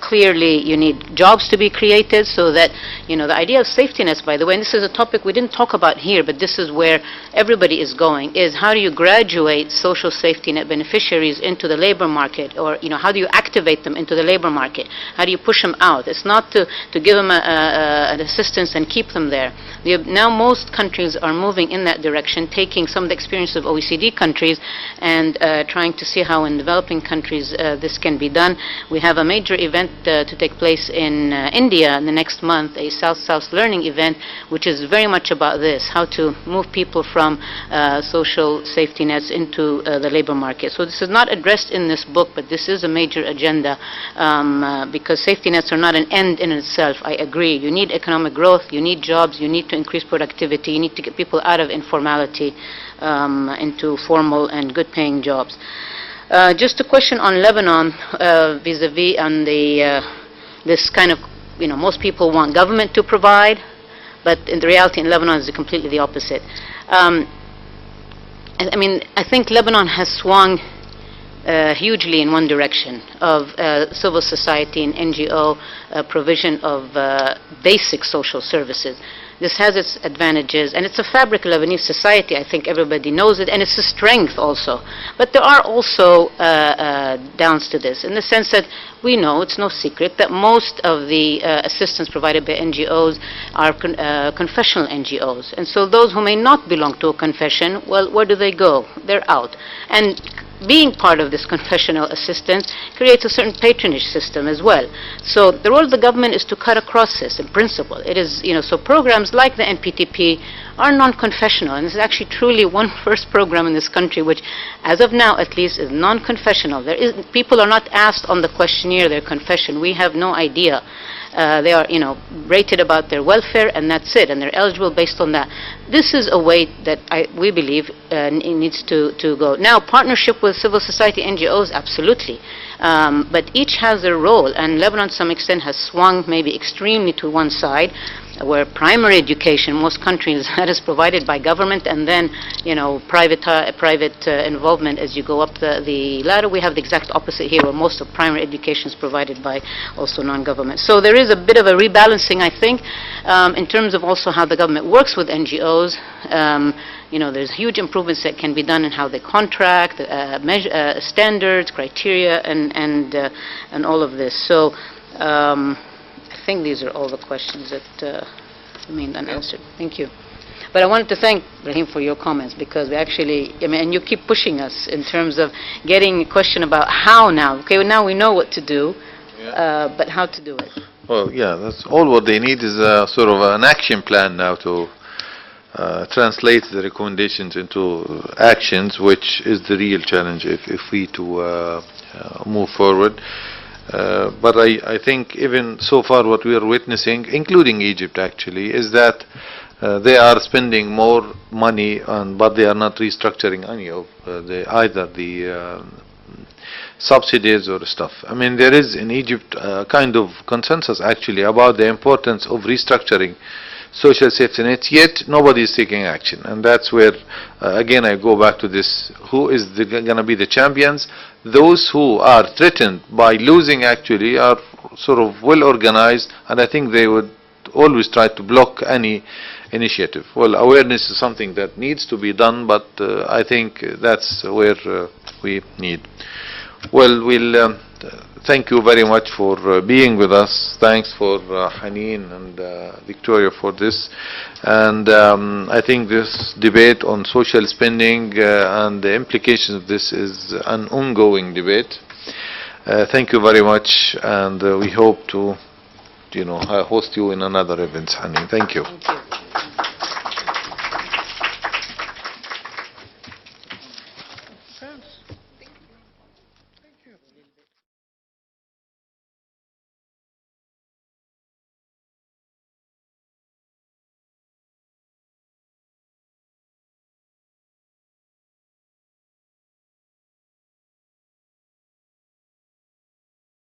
clearly, you need jobs to be created so that, the idea of safety nets, by the way, and this is a topic we didn't talk about here, but this is where everybody is going, is how do you graduate social safety net beneficiaries into the labor market, or, how do you activate them into the labor market? How do you push them out? It's not to give them an assistance and keep them there. Now most countries are moving in that direction, taking some of the experience of OECD countries and trying to see how in developing countries this can be done. We have a major event to take place in India in the next month, a South-South learning event, which is very much about this, how to move people from social safety nets into the labor market. So this is not addressed in this book, but this is a major agenda because safety nets are not an end in itself. I agree. You need economic growth, you need jobs, you need to increase productivity, you need to get people out of informality into formal and good-paying jobs. Just a question on Lebanon vis-a-vis on this kind of, most people want government to provide, but in the reality in Lebanon is completely the opposite. I think Lebanon has swung hugely in one direction of civil society and NGO provision of basic social services. This has its advantages, and it's a fabric of Lebanese society. I think everybody knows it, and it's a strength also. But there are also downs to this, in the sense that we know, it's no secret, that most of the assistance provided by NGOs are confessional NGOs. And so those who may not belong to a confession, well, where do they go? They're out. And being part of this confessional assistance creates a certain patronage system as well. So the role of the government is to cut across this in principle. It is, so programs like the NPTP are non-confessional, and this is actually truly one first program in this country which, as of now at least, is non-confessional. People are not asked on the questionnaire their confession. We have no idea. They are, rated about their welfare, and that's it, and they're eligible based on that. This is a way that we believe needs to go. Now, partnership with civil society NGOs, absolutely. But each has their role, and Lebanon to some extent has swung maybe extremely to one side. where primary education, most countries, that is provided by government, and then, private involvement as you go up the ladder. We have the exact opposite here, where most of primary education is provided by also non-government. So there is a bit of a rebalancing, I think, in terms of also how the government works with NGOs. There's huge improvements that can be done in how they contract, standards, criteria, and all of this. So I think these are all the questions that remained unanswered. Thank you. But I wanted to thank Rahim for your comments, because we actually, and you keep pushing us in terms of getting a question about how now. Okay, well, now we know what to do, but how to do it. Well, yeah, that's all what they need is a sort of an action plan now to translate the recommendations into actions, which is the real challenge if we to move forward. But I think even so far what we are witnessing, including Egypt actually, is that they are spending more money but they are not restructuring any of either the subsidies or stuff. I mean, there is in Egypt a kind of consensus actually about the importance of restructuring social safety nets, yet nobody is taking action. And that's where, again, I go back to this, who is going to be the champions? Those who are threatened by losing actually are sort of well organized, and I think they would always try to block any initiative. Well, awareness is something that needs to be done, but I think that's where we need. Well, we'll thank you very much for being with us. Thanks for Haneen and Victoria for this. And I think this debate on social spending and the implications of this is an ongoing debate. Thank you very much, and we hope to host you in another event, Haneen. Thank you. Thank you.